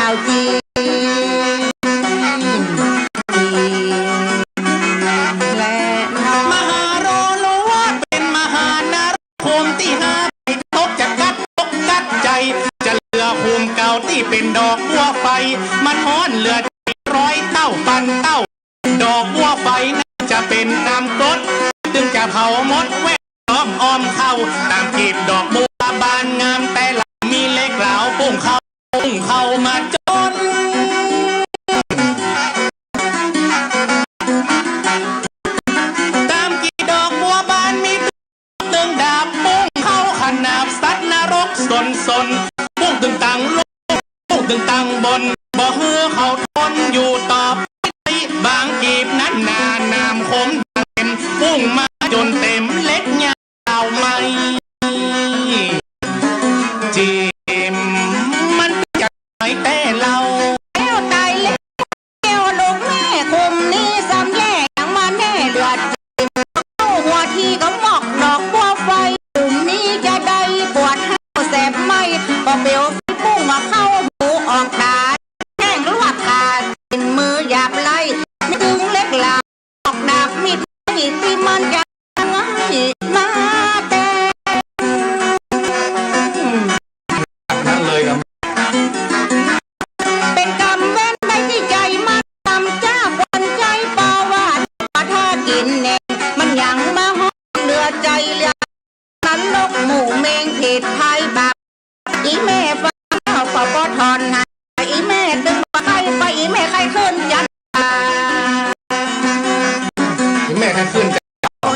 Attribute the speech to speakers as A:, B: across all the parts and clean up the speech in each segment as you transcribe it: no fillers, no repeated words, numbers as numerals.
A: าวจีและมหาโรโลวาเป็นมหานารคมที่ห้าไปตกจะกัดตกกัดใจจะเหลือภูมิเก่าที่เป็นดอกบัวไฟมันฮ้อนเหลือร้อยเต้าปันเต้าดอกบัวไฟนั้นจะเป็นน้ำกรดจึงจะเผามดแวดล้อมอ้อมเข้าตามกีบดอกบัวบานงามแต่ละมีเล็กเหลาปุ่งเข้ามาจนตามกีบดอกบัวบานมีตึงดาบปุ่งเข้าขนาบสัตว์นรกสนปุ่งตึงตังลงปุ่งตึงตังบนบ่เฮือเขาทนอยู่ต่อบางกีบนั้นนามคมเต็มพุ่งมาจนเต็มเล็กยาวไม่จีมมันจะไหนแต่เราแก้วตายเล็กแก้วลูกแม่คุมนี้ซ้ำแย่ยังมาแน่เดือดเข้าหัวที่ก็หมอกดอกบัวไฟกลุ่มนี้จะได้ปวดให้แสบไม่ก็เปลวพุ่งมาเข้าหูออกตาแห้งลวกขาดเป็นมือหยาบไล่ไม่ถึงเล็กหลาออกดาบมิดที่มันจะง่ายมาแต่นั่นเลยครับเป็นกรรมเว้นในที่ใจมันทำจ้าคนใจปาวาดถ้ากินเน่มันยังมาห้องเลือใจเลือนั้นนกหมูเมงเผ็ดไทยบาปอีแม่ฟ้าขอก็ทอนให้อีแม่ดึงไปอีแม่ใครขึ้นจัดอีแม่ใครขึ้นจัด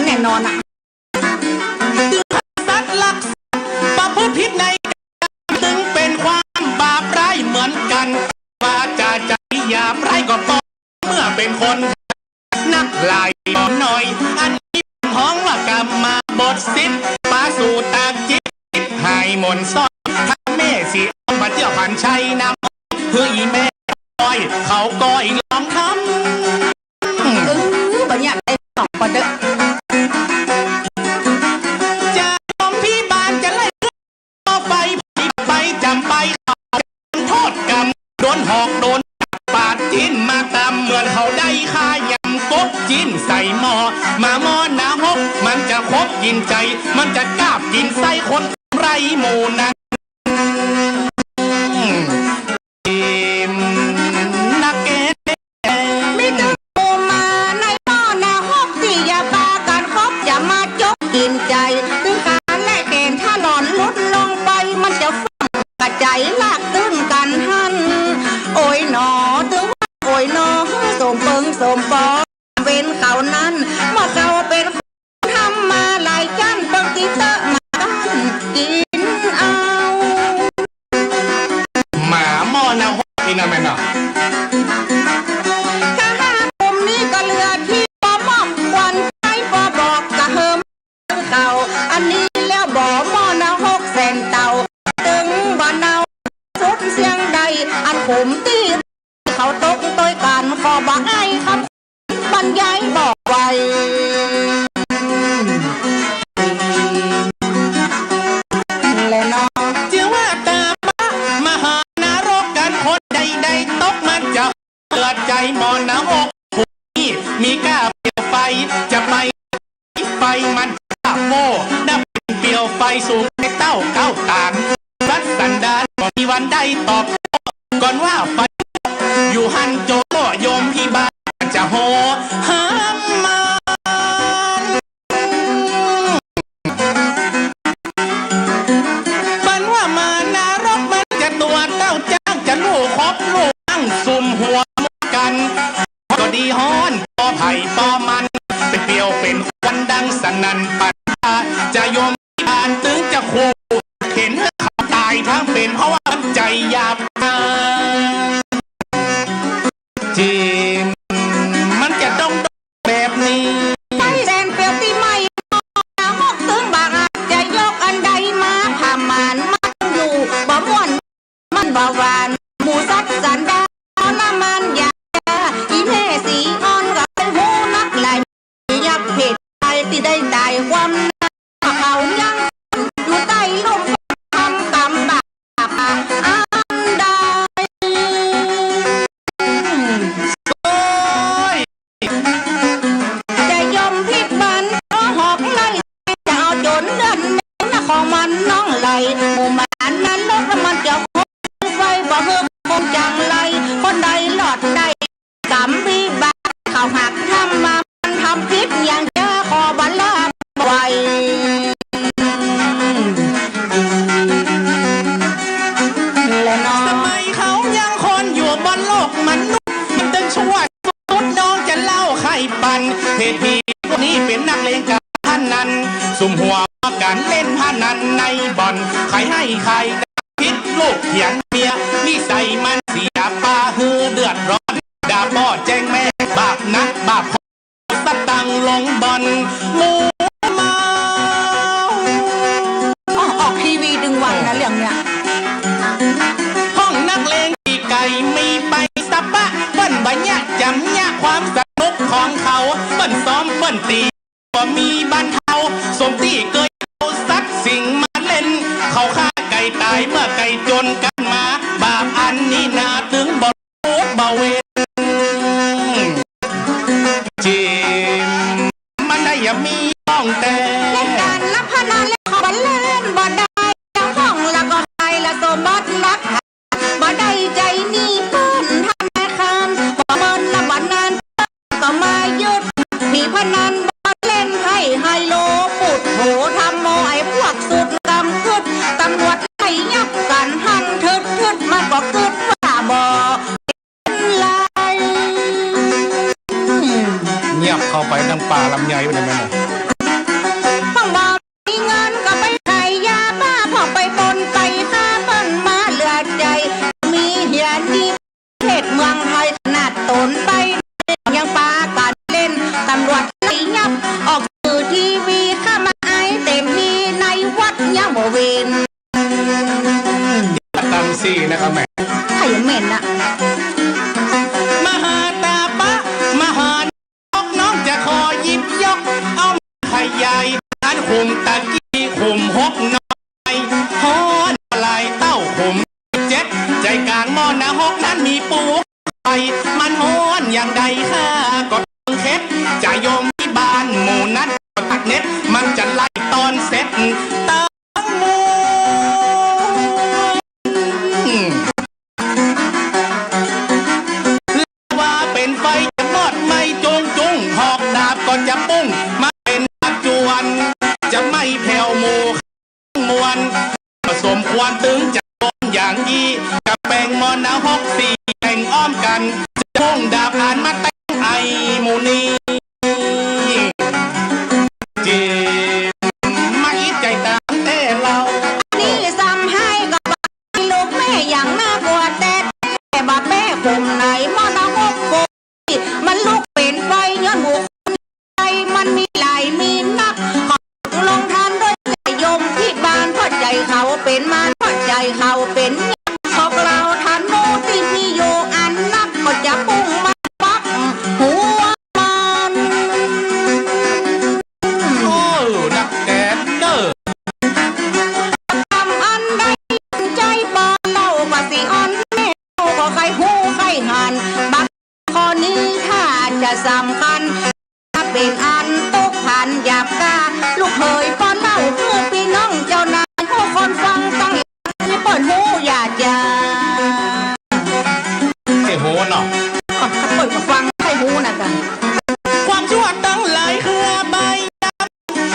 A: แน่นอนอ่ะสัตว์ลักประพฤติผิดในถึงเป็นความบาปร้ายเหมือนกันว่าจะใจหยาบร้ายก็พอเมื่อเป็นคนนักลายหน่อยอันนี้ห้องว่ากรรมมาบทสิทธิ์ปาสู่ตาจิตให้มนซ้อนถ้าแม่สิเอามาเที่ยวผ่านชัยนำเพื่ออีแม่ก้อยเขาก้อยลองทำบัญญัติได้สองคนเด้อจะยอมพี่บานจะไล่ไปจำไปเขาโทษกรรมโดนหอกโดนปาดจิ้นมาตามเหมือนเขาได้ค่ายำกบจิ้นใส่หม้อมาหม้อน้ำหกมันจะคบกินใจมันจะกาบกินไส้คนไรหมูนั้นนักเก็ตไม่ถึงโมมาในหม้อน้ำหกที่ยาปาการคบอย่ามาจกกินใจถึงการแลกเกณฑ์ถ้าหลอนลดลงไปมันจะฟังกระใจลากตึ้งกันหันโอ้ยหนอถึงว่าโอ้ยหนอสมเปิงสมปอเป็นเขานั้นเมื่อเขาเป็นทำมาหลายจันเปิงติเตอมาตั้นกินเอาหมาหม้อนะฮอกอีนะแม่น่ะถ้าหากกลุ่มนี้ก็เหลือที่ปอมอกควันใจปอบอกกะเฮิมเก่าอันนี้แล้วบ่หม้อนะฮอกแสนเต่าตึงบ่เนาสุดเสียงใดอันผมตีเขาตกต้อยกันขอบอกไอ้คำบรรยายบอกไว้และนอเชื่อว่าตาบ้ามหานรกกันคนใดตกมันจะเกิดใจมอนน้ำอกผู้นี้มีกล้าเปลี่ยวไฟจะไปมันกล้าโม่ดับเปลี่ยวไฟสูงในเต้าเก้าตานรัดสันดานก่อนมีวันได้ตอบก่อนว่าไฟอยู่หันโจโยมพี่บ้านจะโหห้ามมันบันว่ามานารกมันจะตัวเต้าจ้างจะลูกครบลูกตั้งซุ่มหัวกันก็ดีฮ้อนปอไผ่ปอมันเป็นเปรียวเป็นควันดังสนั่นปัดจะโยมอ่านตึงจะคู่เห็นเขาตายทั้งเป็นเพราะว่าใจหยาบจีมมันจะต้องแบบนี้ไปแดนเปรียวที่ไม่หกถึงบางจะยกอันใดมาผ่ามันอยู่บ่ม่วนมันบ่หวานหมูสัตว์สันดาละมันยาอีแม่สีอ่อนกับเป็นหูนักไหลยักเผ็ดใจที่ได้ได้ความเขายังอยู่ใต้ลมทำกรรมบาปอันใด นเดินนะของมันน้องไหลหมู่มันนั้นลดมันจะคงไฟบ่เฮือคงจังไรคนใดหลอดใดกำวิบากเขาหักทำมามันทำพิษอย่างเจ้าขอบัลลาไว้
B: สมัยเขายังคนอยู่บนโลกมนุษย์มันตึงชั่วสุดน้องจะเล่าไข่ปันเหตุพีพวกนี้เป็นนักเลงกับพนันสุ่มหัวการเล่นพนันในบ่อนใครให้ใครพิษลูกเถียงเมียนิสัยมันเสียปาฮือเดือดร้อนด่าพ่อแจ้งแม่บาปนักบาปพอสตังลงบ่อนมูเมา
A: ออกทีวีดึงวันนะเรื่องเนี้ย
B: ห้องนักเลงปีไก่มีไปสะปะเปิ้นบัญญัติจำยะความสนุกของเขาเปิ้นซ้อมเปิ้นตีก็มีบันเทาสมที่เกยเอาสัตว์สิ่งมาเล่นเขาฆ่าไก่ตายเมื่อไก่จนกันมาบาปอันนี้นาถึงบ่รูดบ่เวรจิมมันได้อย่ามีห้องแต่
A: เล่นการรับพนันเล่นขอเล่นบ่ได้ยังห้องละก็ให้ละสมบัติรักบ่ได้ใจนี่เปิ้นธนาคารบ่เมินละบ่นานก็มายึดมีพนันบ่เล่นให้ไฮโลปุดโหทำโมไอ้พวกสุดกำคึดตำรวจไล่ยับกันหันทึดมันก็กึดว่าบ่ลาย
B: เงียบเข้าไปน้ำปลาลำไยไปเลยแม่
A: พ่อบอกมีเงินก็ไปขายยาบ้าพอไปปนไปฆ่าเปิ้นมาเหลือใจมีเหียดีเทศเมืองไทยขนาดตนไปยังปากันเล่นตำรวจไล่ยับออกสื่อทีวีข้ามาไอเต็มที่ในวัดยังบ่เวน
B: ตามซี่นะครับแม่
A: ไข่เหม็นอะ
B: มหาตาปะมหาน้องจะขอหยิบยกเอาไข่ใหญ่ร้านขุมตะกี้ขุมหกน้อยฮอนลายเต้าขุมเจ็ดใจกลางหม้อนะหกนั้นมีปูไข่มันฮอนอย่างใดค่ะก็ต้องเค็ดจะโยมที่บ้านหมู่นั้นก็ตัดเน็ตมันจะไล่ตอนเสร็จตั้งมูว่าเป็นไฟจะมอดไม่จุงหอกดาบก็จะปุ้งมาเป็นปัจจุบันจะไม่แผ่วหมู่มวลผสมควรถึงจะโดนอย่างยี่กับแบ่งมอนะหกสี่แบ่งอ้อมกันจะพุ่งดาบอ่านมาแต่งไอหมูนีเจ็บมาอีใจตามแต่เรา
A: นี่ซ้ำให้กับลูกแม่อย่างน่ากลัวแต่บาแม่ข่มไหนมอนะหกโกมันลุกเป็นไฟย้อนบุกไฟมันมีหลายมีนักลงทานด้วยใจยมที่บ้านเพราะใจเขาเป็นมาเพราะใจเขาเป็นพวกเราทานโนที่มีโยอันนักก็จะปุ้งมาปักหัวมัน
B: โอ้นักแกนเด้อ
A: ทำอันใดใจปอเล่าว่าสิอ่อนแม่ก็ใครหูใครหันบักข้อนี้ถ้าจะสำคัญถ้าเป็นอันตกผ่านหยาบกาลูกเคยป้อนเล่าเพื่อพี่น้องเจ้านายผู้คนฟังตั้งให้เปิดหูอย่าจะ
B: ไอ้โหเนาะ
A: เปิดมาฟังให้หูนะกัน
B: ความชั่วตั้งหลายคือใบ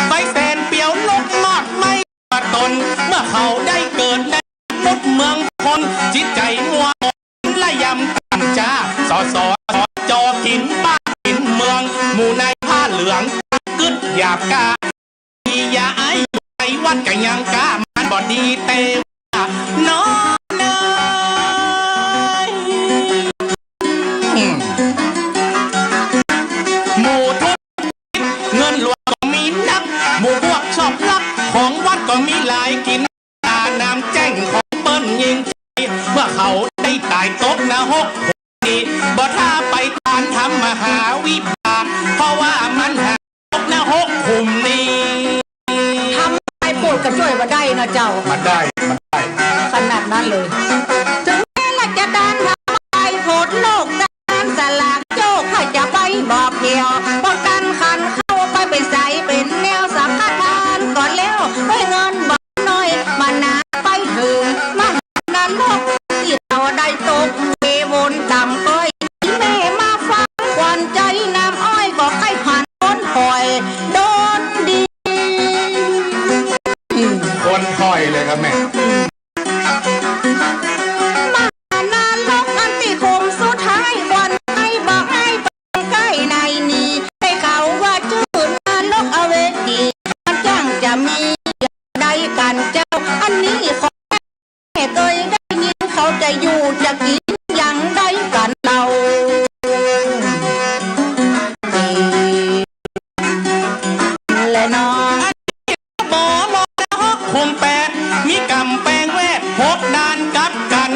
B: ใบแสนเปียวลกมอดไม่ปัดตนเมื่อเขาได้เกิดในมุดเมืองคนจิตใจมัวละยำตั้งจ้าสอจอกินบ้านกินเมืองหมู่ในผ้าเหลืองกึดหยาบกาอย่าไอ้วัดกันยังกามันบ่ดีเตว่าน้องเนยหมู่ทุกเงินหลวงก็มีนักหมู่พวกชอบลักของวัดก็มีหลายกินตาน้ำแจ้งของเปิ้นยิงใจเมื่อเขาได้ตายตกนะหกคนบ่ถ้าไปทานทำมหาวิบากเพราะว่ามันหาตกนะหกคุมนี้
A: ทำไอ้ปวดกระช่วยมาได้นะเจ้า
B: มันได้
A: ขนาดนั้นเลยถึงแม้ละจะดานทำไปโผดโลกดานสลากโจกให้จะไปบอกเกี่ยวป้องกันขันเข้าไปเป็นใสเป็นแนวสัมปทานก่อนแล้ว ไปเงินบ่น้อยมานาไปถึงมหานรกที่เราได้ตกเววนต่ำก้อยแม่มาฟังควันใจน้ำอ้อยก็ให้หันต้นคอยโดนดี
B: คนคอยเลยครับแม่
A: มานานลกอันติคมสุดท้ายวันให้บอกให้ไปใกล้ในนี้ให้เขาว่าชื่อนานกอเวจีมันจ้างจะมีได้กันเจ้าอันนี้ขอแม่เคยได้ยินเขาจะอยู่จะกินยังได้กันเราและน้อง
B: บอมอนะฮอกคุมแปดมีกำแปงแวดพบด้านกับกัน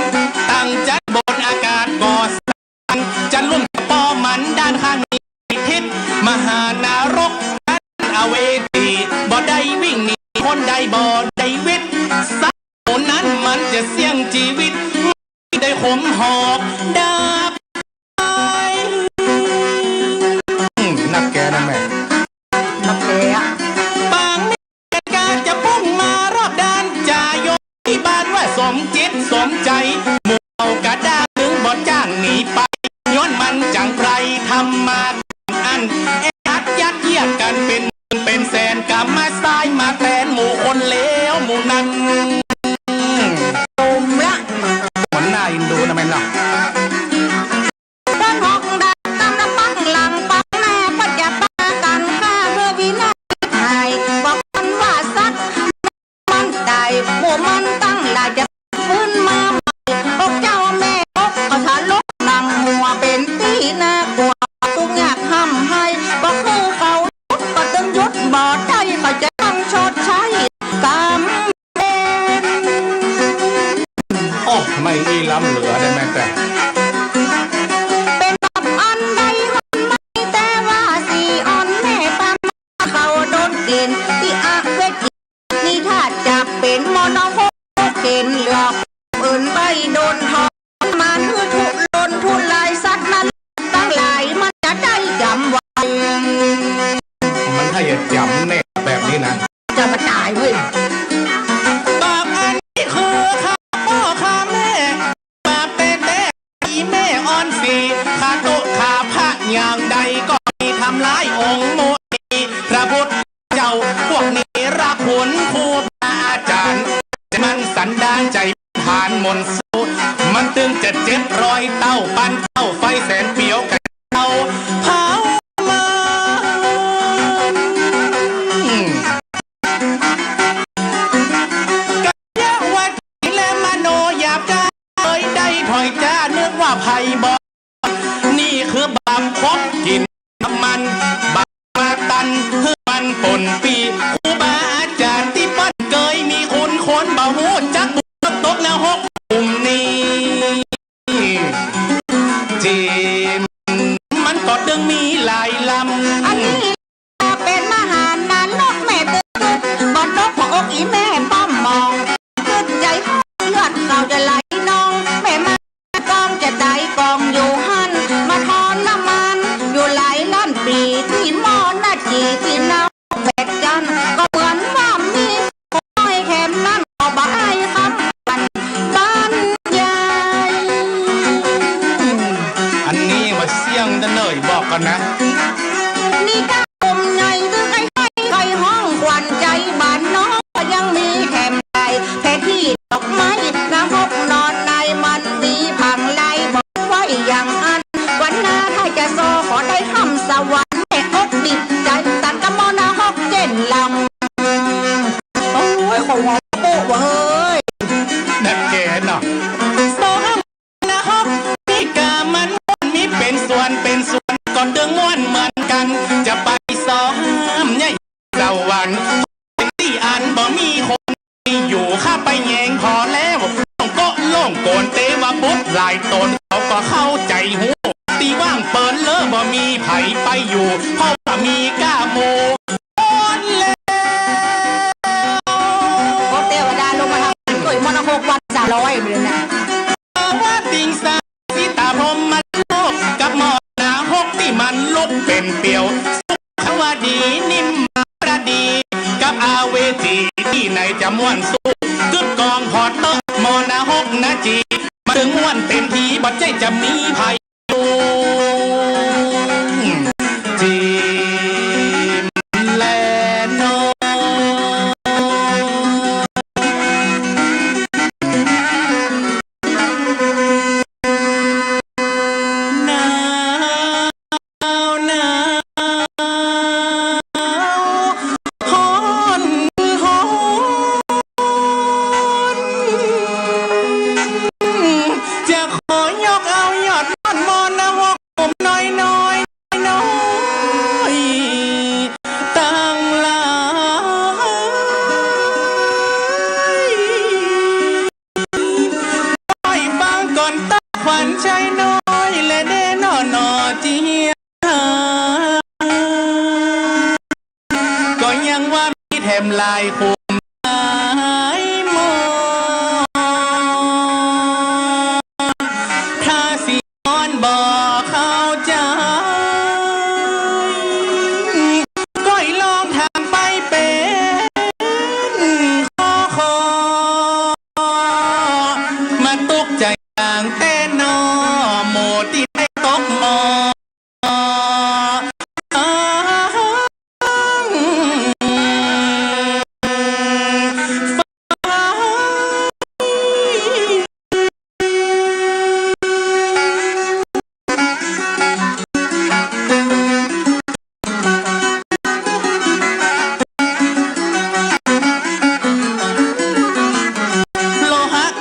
B: ตั้งจัดบนอากาศก่อสร้างจะลุ่มปอมันด้านข้างนี้ทิศมหานารกด้านอเวจีบ่ได้วิ่งหนีคนใดบ่ได้วิทย์สักคนนั้นมันจะเสี่ยงชีวิตไม่ได้ขมหอกดาบนักแกนะแม่
A: นักเตะ
B: บางเหตุการณ์จะพุ่งมารอบด้านจ่ายกที่บ้านว่าสมจิตสมใจหมู่เอากระด้างถึงบ่จ้างหนีไปย้อนมันจังไรทำมาอันอัดยัดเยียดกันเป็นแสนกรรมมาสายมาแทนหมู่คนเลวหมู่นั้น
A: ตุ่มละ
B: มันน่าอินดูนะแม่ล่ะ
A: บ้านหอกดักตำน้ำปังหลังปังแม่ปัจจปากันฆ่าเพื่อวินัยไทยบอกมันว่าสัตว์มันตายหมู่มันตั้งหลายจะฟื้นมาใหม่อกเจ้าแม่อกเขาทะลุดังหัวเป็นตีน่ากลัวตุ้งอยากห้ำให้ก็คือเขาก็ต้องยุดบ่อใจเขาจะต้องชดใช้กรรมเป็น
B: โอ้ไม่มีล้ำเหลือได้แม่แต่
A: เป็นแบบอันใดมันไม่แต่ว่าสีอ่อนแม่ปั๊มเขาโดนเกณฑ์ที่อาเวทีนี่ถ้าจะเป็นมอนโฮเกณฑ์เหลือกอื่นไปโดนทอมันคือทุลนทุลายสัตว์นั้นตั้งหลายมันจะได้จำไว้
B: มันถ้าอย่าจำแน่แบบนี้นะ
A: จะมาตายเว้ย
B: บาปอันนี้คือข้าพ่อข้าแม่บาปแต่อีแม่อ่อนสีข้าโตข้าพระอย่างใดก็มีทำร้ายองค์โมนีพระพุทธเจ้าพวกนี้รักผลครูบาอาจารย์แต่มันสันดานใจผ่านมนต์สู้มันตึงจะ700เต้าปันเต้าไฟแสนเปียวกันเต้าเผามา ยะวัดและมโนหยาบกาเอ้ยได้ถอยจ้านึกว่าไผ่บอกนี่คือบาปคบกินมันบาปมาตันเพื่อมันปนปีครูบาอาจารย์ที่ปั้นเกยมีคุณคนบ่หูจักบุกตกแล้วหกกลุ่มนี้จีมันก็ดึงมีหลายลำ
A: อันนี้เป็นมหานานกแม่ตึกบอดนกหัวอกอีแม่ป้อมมองขึ้นใจเลือดเขาจะไหลนองแม่มากองจะได้กองอยู่หันมาทอนน้ำมันอยู่หลายล้านปีที่มอนาจีที่เนาแบกจันก็เหมือนว่ามีคอยแคมนั่นก็บ่ายคำปันบ้านยาย
B: อันนี้ว่าเสี่ยงเด้อเนยบอกกันนะ
A: นี่ก้าผมใหญ่หรือใครห้องควันใจบ้านน้องก็ยังมีแคมใจแค่ที่ดอกไม้น้ำพกนอนในมันดีพังไล่บอกไว้อย่างอันวันหน้าถ้าจะโซขอได้คำสวรรค์แม่อกดิบใจตัดกระมอนาฮอกเจนลำโอ้ยขอหัวโป๊ะเว้ย
B: นักแกเนาะโซฮนะฮอกมีกามันม่วนมีเป็นส่วนก่อนเดืองม่วนเหมือนกัน จะไปซ้อมใหญ่เจ้าวันที่อันบ่มีคนที่อยู่ข้าไปแยงพอแล้วต้องก็โล่งโกนเตว่าปุ๊บหลายตนเขาก็เข้าใจหูตีว่างเปิดเลอะบ่มีไผไปอยู่เพราะว่ามีก้าโมอ่อนแล้ว
A: พบเทวดาลงมาทำด้วยมอนาฮกวัน300เลยนะ
B: ว่าติงสาสิตาพรหมมาโลกกับหมอนาหกที่มันลุกเป็นเปียวสุขวดีนิ่มประดีกับอาเว ทีที่ไหนจะม่วนสู้กึดกองพอเตอร์มอนะฮกนะจีมาถึงม่วนเต็มทีบ่ใจจะมีภัยจีมแลโนลายคุมหายมอถ้าสิย้อนบอกเข้าใจก็ลองทางไปเป็นขอมาตกใจอย่างแต่นอโมที่ไม่ตกมอ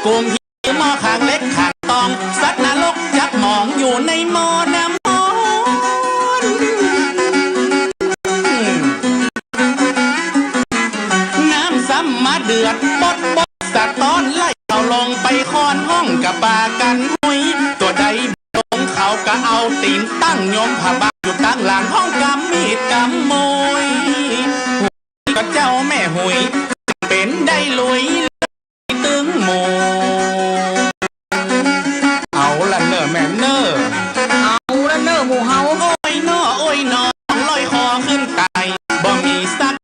B: กุมหิมอขางเล็กขางตองสัตว์นรกยักษ์มองอยู่ในหม้อน้ำร้อนน้ำซ้ำมาเดือดบดสะต้อนไล่เอาลงไปคอนห้องกับปากันหุยตัวใดลงเขาก็เอาตีนตั้งโยมผ้าบาอยู่ตั้งหลังห้องกำมีดกำมวยก็เจ้าแม่หุยเป็นได้ลุยตึงโมเอาละเนอแม่เนอ
A: เอาละเนอหมูเฮา
B: โอ้ยนอโอ้ยนอลอยคอขึ้นตายบ่มีสัก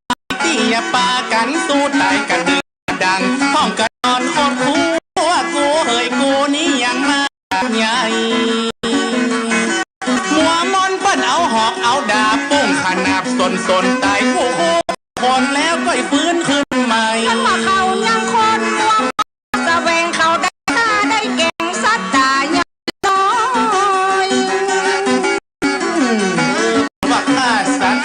B: ตีอย่าปากันสู้ตายกันดื้อดังห้องกันนอนโคตรคู่ว่ากูเฮยกูนี่ยังมาใหญ่หัวมอนเปิ้นเอาหอกเอาดาบปุ้งขนาบสนตายผู้คนแล้วก็ฟื้นขึ้นใหม่
A: มันมาเขายังคนมัวสะแวงเขาได้หน้าได้เก่งสัตตายังน้อย
B: ว่าข้าสัตว์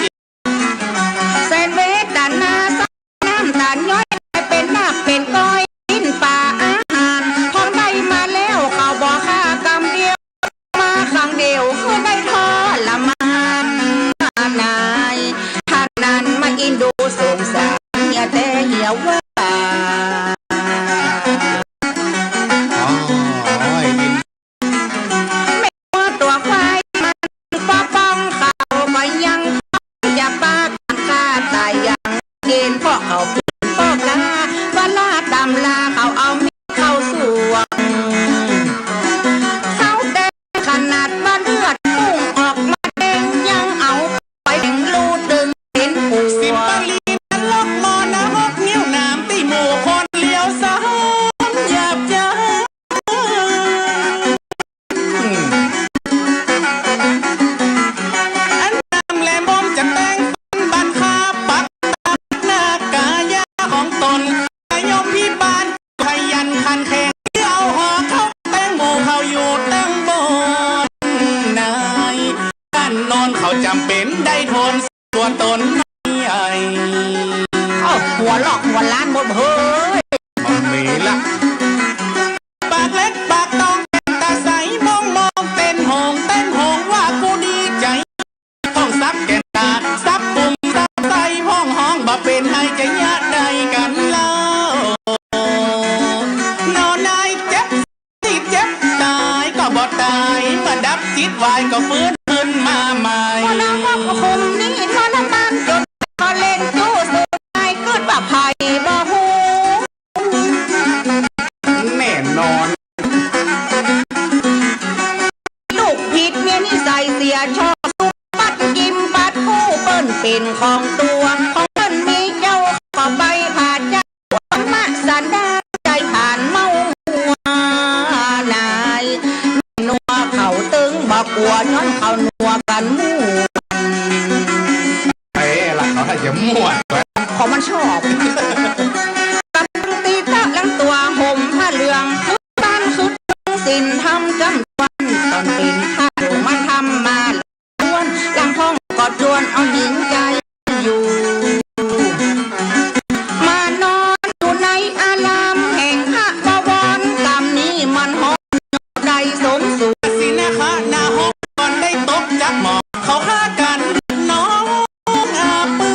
A: เซนเวทดันนาสักน้ำตาลย้อยเป็นหน้าเป็นก้อยกินป่าอาหารพอได้มาแล้วเขาบอกค่ากำเดียวมาครั้งเดียวคือได้ทอละมันนายท่านนั้นมาอินดูสงสารแต่เหี่ยวว่าไม่ว่าตัวควายมันป้าป้องเขาก็ยังอย่าปากฆ่าตายยังเกณฑ์เพราะเขาเป็นพ่อกาเวลาตำลาเขาเอามีเข้าสวงเขาเด้ขนาดว่าเลือดพุ่งออกมาเด้งยังเอาไปแข่งลูดึงเป็นปู
B: จำเป็นได้ทนตัวตนใหญ่
A: หัวหลอกหัวล้านหมดเฮ้ย
B: มันมีละปากเล็กปากตองตาใสมองเต้นหงว่ากูดีใจห้องซับแก่ตาซับปุ่มซับใสห้องบ่เป็นให้จะยะใดกันเล่านอนนายเจ็บติดเจ็บตายก็บ่ตายมาดับจิตวายก็ฟื้นขึ้นมาใหม่
A: คุมนี่ทรมานจนมาเล่นจู้สุดท้ายเกิดว่าภัยบ่ฮู้
B: แน่นอน
A: ลูกผิดเมียนิสัยเสียชอบสุปัดยิ้มปัดผู้เปิ้นเป็นของตัวของเปิ้นมีเจ้าขอใบ สันดานใจผ่านเมาหัวนายนัวเขาตึงบอกกลัวย้อนเขานัวกันมู่
B: เอ้ล่ะเขาให้จะม่วน
A: ของมันชอบกำลังตีตะลังตัวห่มผ้าเหลืองคือบ้านคือสินทำจำวันตอนเป็นผ้าหลวงมันทำมาล้วนลังท้องกอดจวนเอาหญิงใจอยู่มานอนอยู่ในอารามแห่งพระบวรกรรมนี้มันหอมใจสมสู่
B: สินะคะหน้าห้องตอนได้ตบจักหมอเขาฆ่ากันน้องอาปื้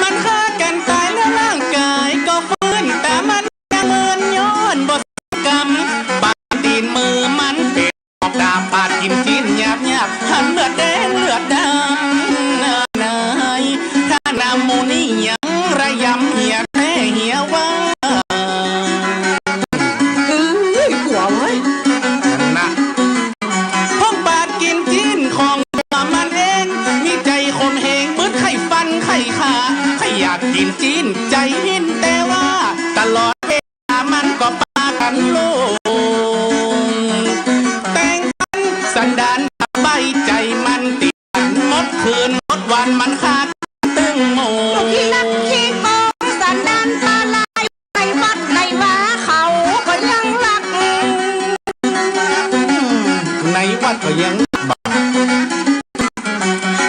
B: มันฆ่ากันตายแล้วร่างกายก็ฟื้นแต่มันยังเมินย้อนบทกรรมปาดตีนมือมันเป็นออกดาบปาดกินจีนหยาบหยาบหันเลือดแดงเลือดดำนายถ้านำมูนี่ยังระยำเหี่ยแท้เหี่ยว่า
A: หัวเว้ย
B: นะห้องปาดกินจีนของตัวมันเองมีใจคมเหงบึดไข่ฟันไข่ขาไข่อยากกินจีนใจหินแต่ว่าตลอดเวลามันก็ปากันโลแต่งกันสันดานใบใจมันติดหมดคืนหมดวันมันขาดตึงโม
A: ที่รักที่โกงสันดานตาลายในวัดในว้าเขาก็ยังรัก
B: ในวัดก็ยัง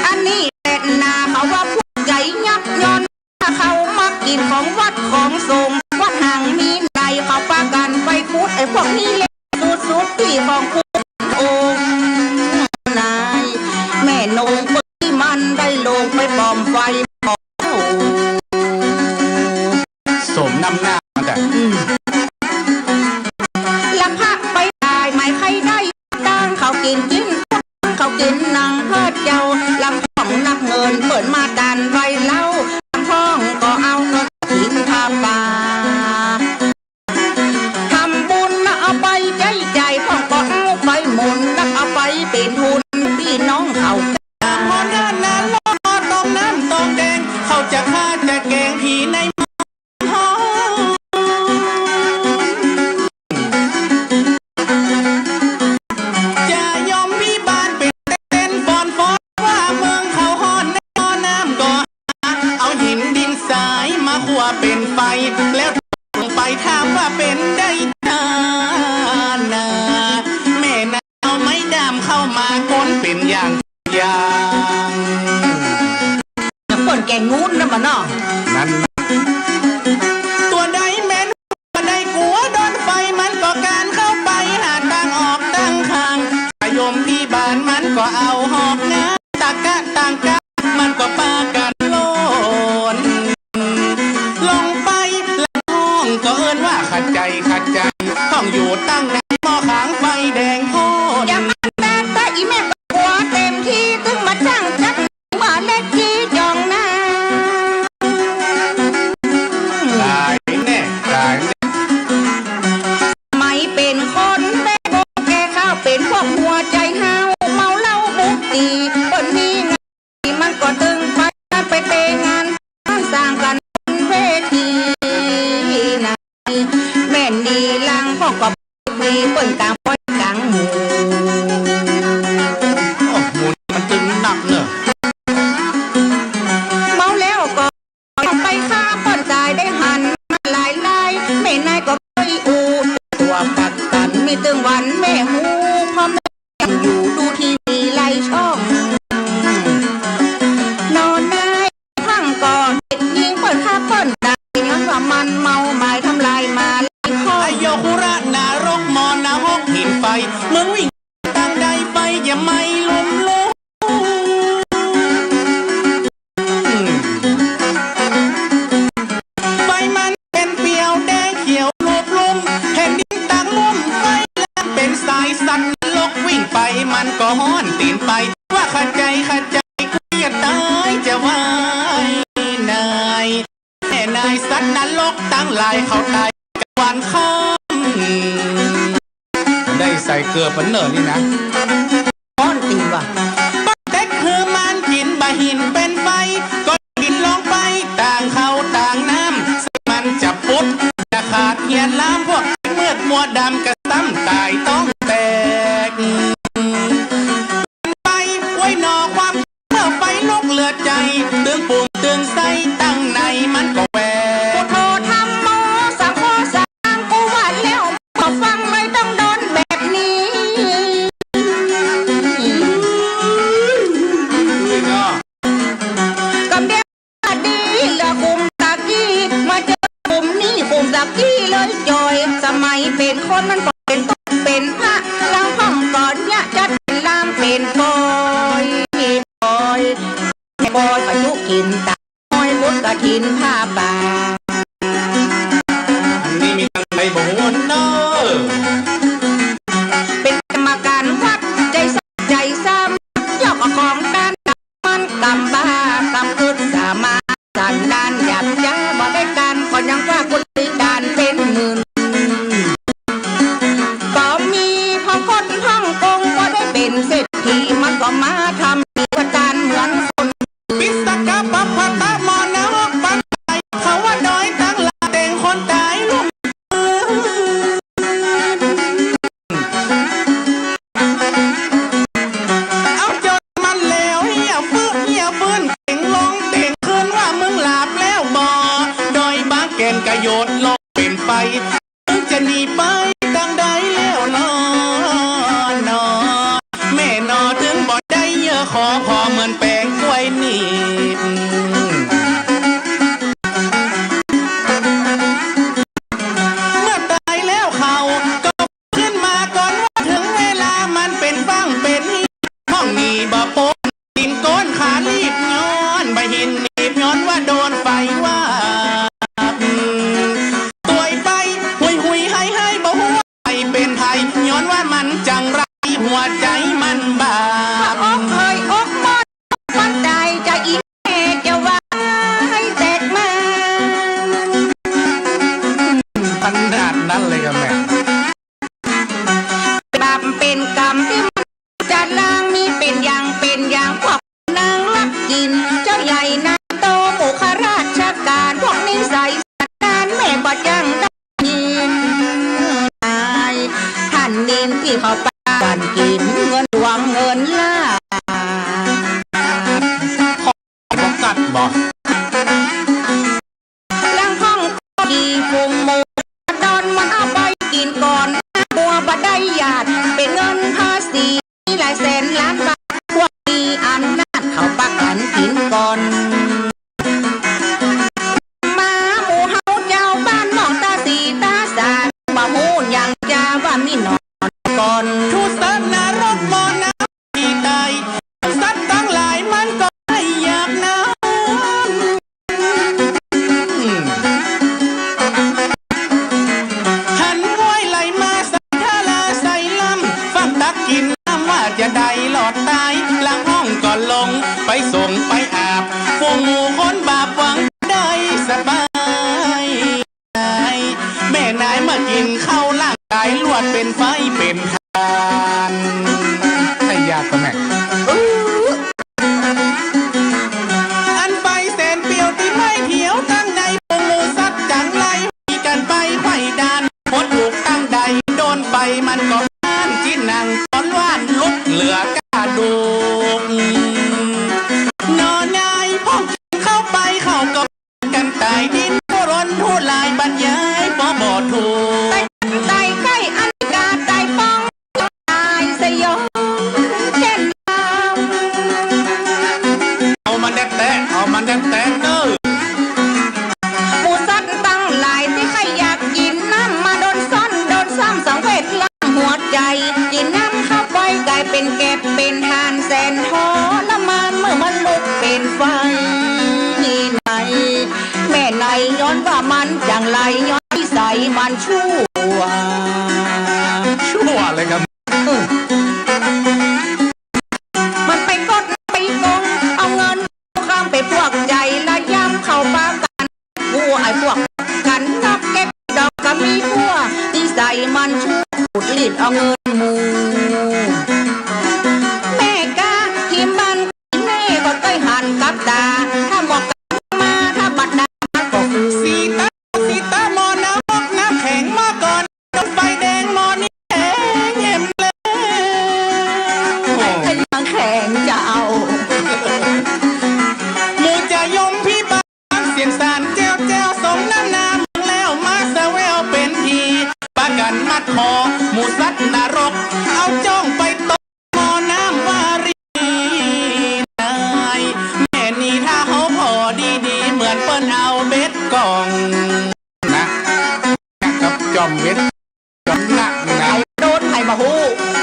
A: อันนี้เป็นนาเขาว่าพวกใจยักย้อนถ้าเขามักกินของวัดของสงฆ์วัดห่างมีในเขาปากันไปพูดไอ้พวกนี้เล่นสุดที่ของคุณองค์นายแม่นงเมื่อที่มันได้ลงไปปอมไฟ
B: สมน้ำหน้ามันแต่
A: ลักพระไปตายไม่ใครได้ดังเขากินจิ้นเขากินนางเพิดเจ้าลำของนักเงินเปิดมาดันไว้เล่าลำพ้องก็เอาเงินทิ้งผ้าป่าทำบุญนะเอาไปใจพ่องก็เอาไปหมุนนักเอาไปเป็นทุนพี่น้องเขา
B: พอหน้านั้นรอตองน้ำตองแดงเขาจะฆ่าจะแกงผีในห้องจะยอมพี่บ้านเป็นเต้นฟอนว่าเมืองเขาหอนในหอน้ำก็เอาหินดินทรายมาขัวเป็นไฟแล้วไปถามว่าเป็นได้นาแม่นาเอาไม้ดามเข้ามาก้นเป็นอย่าง
A: คนแกงูนนะมันเนาะ
B: นั่นตัวใดแม่นตัวใดกลัวโดนไฟมันก็การเข้าไปหาทางออกตั้งข้างโยมที่บ้านมันก็เอาหอกงาตากะต่างกะมันก็ปากันโลนลงไปแล้วห้องก็เอิ้นว่าขัดใจต้องอยู่ตั้งในหม้อขางไฟแดงโคตร
A: อย่ามาแต่อีแม่หัวเต็มที่ตึงมาจ้างจักมาเล็กที่จองหน้า
B: ตายแน่
A: ไม่เป็นคนแม่โบแกข้าวเป็นพวกหัวใจเฮาเมาเหล้าบุกตีคนนี้งานมันก็ตึงไปเตะงานสร้างกันเวทีนะแม่ดีลังพ่อก็มีเปิ่นกลางป้อยกลางหมู
B: หมูมันตึงหนักเนอะ
A: เมาแล้วก็ไปฆ่าคนตายได้หันมาหลายแม่นายก็ไปอูตัวกัดกันมีตึงวันแม่หูพ่อแม่อยู่ดูทีวีไล่ช่องนอนได้พังก่อนเด็กยิงเปิดฆ่าเปิดตายย้อนว่ามันเมาหมายทำลายมา
B: ไอโยคุระนารกมอนาหกหินไฟเมืองวิ่งตั้งใดไปอย่าไม่ล้มลุกไฟมันเป็นเปียวแดงเขียวรูปลุ่มแผ่นดินตั้งลุ่มไฟแล้วเป็นสายสันลกวิ่งไปมันก็ห้อนตีนไปว่าขัดใจเครียดตายจะวายนายแม่นายสันนรกตั้งหลายเขาตายวันค่ำได้ใส่เกลือปันเนอร์นี่นะ
A: ก้อนตีว่ะ
B: เด็กคือมันกินบะหินเป็น ดใจตึงปุ่มตึงไส้ตั้งในมันก็แหว
A: พุทโธธรรมโมสังโฆสังกูว่าแล้วพอฟังไม่ต้องโดนแบบนี้กับเด็กดีเหลือกุมตะกี้มาเจอกุมนี่กุมตะกี้เลยจอยสมัยเป็นคนมันก็เป็นต้นเป็นพระลังห้องก่อนเนี่ยจะเป็นลามเป็นบอยบอยประยุกินตาบอยบุญกระถินผ้าป่า
B: นี่มีตั้งใจบ่วนเนอ
A: เป็นกรรมการวัดใจซ้ำยอกของด้านมันกำบ้ากำอึดสามารถสันดานหยาบจ้าบ่ได้การก็ยังว่าคนตีดานเป็นหมื่นก็มีพ่อคนฮ่องกงก็ได้เป็นเศรษฐีมันก็มาทำดีประจานเหมือนคน
B: ปิสกาปัปปะตะมอนะฮอกปันไตเขาว่าดอยตั้งลาเต่งคนตายลูกเอาจนมันแล้วเหี่ยวฟื้นเต่งลงเต่งคืนว่ามึงหลับแล้วบ่ดอยบางแก่นกระโยดลงเป็นไฟมึงจะหนีไปดังใดแล้วนอนอแม่นอถึงบ่ได้เยอะขอเหมือนแปลงกล้วยหนีบเมื่อตายแล้วเขาก็ขึ้นมาก่อนว่าถึงเวลามันเป็นฟังเป็นห้องนี้บ่โปนดินก้นขาลีบย้อนใบหินหนีบย้อนว่าโดนไฟว่าตัวไปหุยให้บ่หัวไปเป็นไทยย้อนว่ามันจังไรหัวใจมันบาป
A: อกเคยอกมดมันใจจะอีแม่จะว่าให้แตกมา
B: ขนาดนั้นเลยครับแม่
A: บาปเป็นกรรมที่มันจะล้างมีเป็นอย่างพวกนางลักกิน เจ้าใหญ่นายโตปุคราชการพวกนิสัยสันดานแม่ก็จังได้ยินนายท่านนินที่เขาปานกินเงินหวังเงินล่า
B: บอกกัดบอก
A: ลังห้องก็ดีพุงหมูดอนมันเอาไปกินก่อนบัวบ่ได้หยาดเป็นเงินภาษีหลายแสนล้านบาทพวกมีอำนาจเขาปักกันกินก่อนมาหมู่เฮาเจ้าบ้านมองตาสีตาสาดบ่ฮู้หยังจาว่ามีนอนก่อน
B: ทุสนารกมอนะที่ใดสัตว์ทั้งหลายมันก็ไม่อยากน้ำหันห้วยไหลมาใส่ทาลาใส่ลำฟังตักกินน้ำว่าจะได้หลอดตายหลังห้องก็ลงไปส่งไปอาบพวกหมู่คนบาปหวังได้สบายแม่นายมากินข้าวร่างกายลวดเป็นไฟเป็นทานให้ยากก็แม่อันไปแสนเปรียวที่ไม่เขียวตั้งในพงหมูสัตว์จังไรมีกันไปไขว้ดานพดถูกตั้งใดโดนไปมันก็บ้านที่นั่งซ้อนว่านลุกเหลือกาดูกนอนนายพ่อกินเข้าไปเข้าก็กันตายดินก็ร้อนทุลายบรรยายพอบอถูก
A: ไตไก่อันกาไตป้องตายสยองเช่นลาว
B: เอามันแตะเอามันแตะเด้อ
A: หมูสัตว์ตั้งหลายที่ใครอยากกินน้ำมาโดนซ้อนโดนซ้ำสังเวชล้างหัวใจกินน้ำเข้าไปกลายเป็นแก็บเป็นทานแสนทรมานเมื่อมันลุกเป็นไฟไหนแม่ไหนย้อนว่ามันจังไรย้อนนิสัยมันชั่ว
B: ชั่วเลยครับ
A: มันไปกดไปโกงเอาเงินข้ามไปพวกใจละย้ำเข้าปากกันวัวไอ้พวกกันนับเก็บดอกก็มีพวกที่ใส่มันชั่วขุดรีดเอาเงินหมูแม่กาที่มันแม่ก็เคยหันกับตาถ้าหมอกมาถ้าบัดดาก็คือ
B: สีตามอน้ำมอกน้ำแข็งมาก่อนโดนไฟแดงมอนี่แดงเย็มเลย
A: ขยังแข็งจะเอา
B: อมเว็ดจอมหนักนี่นะ
A: โดนไผ่บะฮู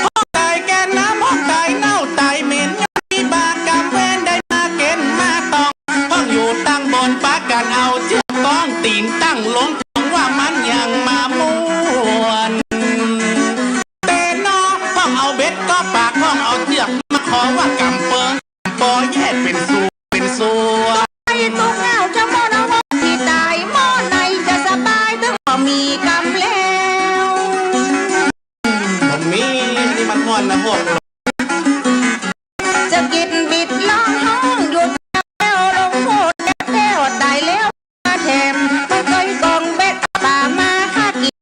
B: ห้องตายแกนน้ำห้องตายเน่าตายเหม็นมีบากรรมเว้นได้มาเกณฑ์มาตองห้องอยู่ตั้งบนปากันเอาเชือกกองตีนตั้งลงถึงว่ามันยังมาม่วนเตนอห้องเอาเบ็ดก็ปากห้องเอาเชือกมาขอว่ากำเปิงปอแยกเป็นส่วนเป็นส่วน
A: ไอ้ตุกเงาจะมอนเอาว่าที่ตายหม้อในจะสบายถึงบ่มีกำแล้ว
B: ผมมีนี่มันม่วนนะพวก
A: จะกินบิดล้องห้องหยุดแล้วลงโทษแล้วตายแล้วแถมไม่เคยกองเบ็ดป่ามาหากิน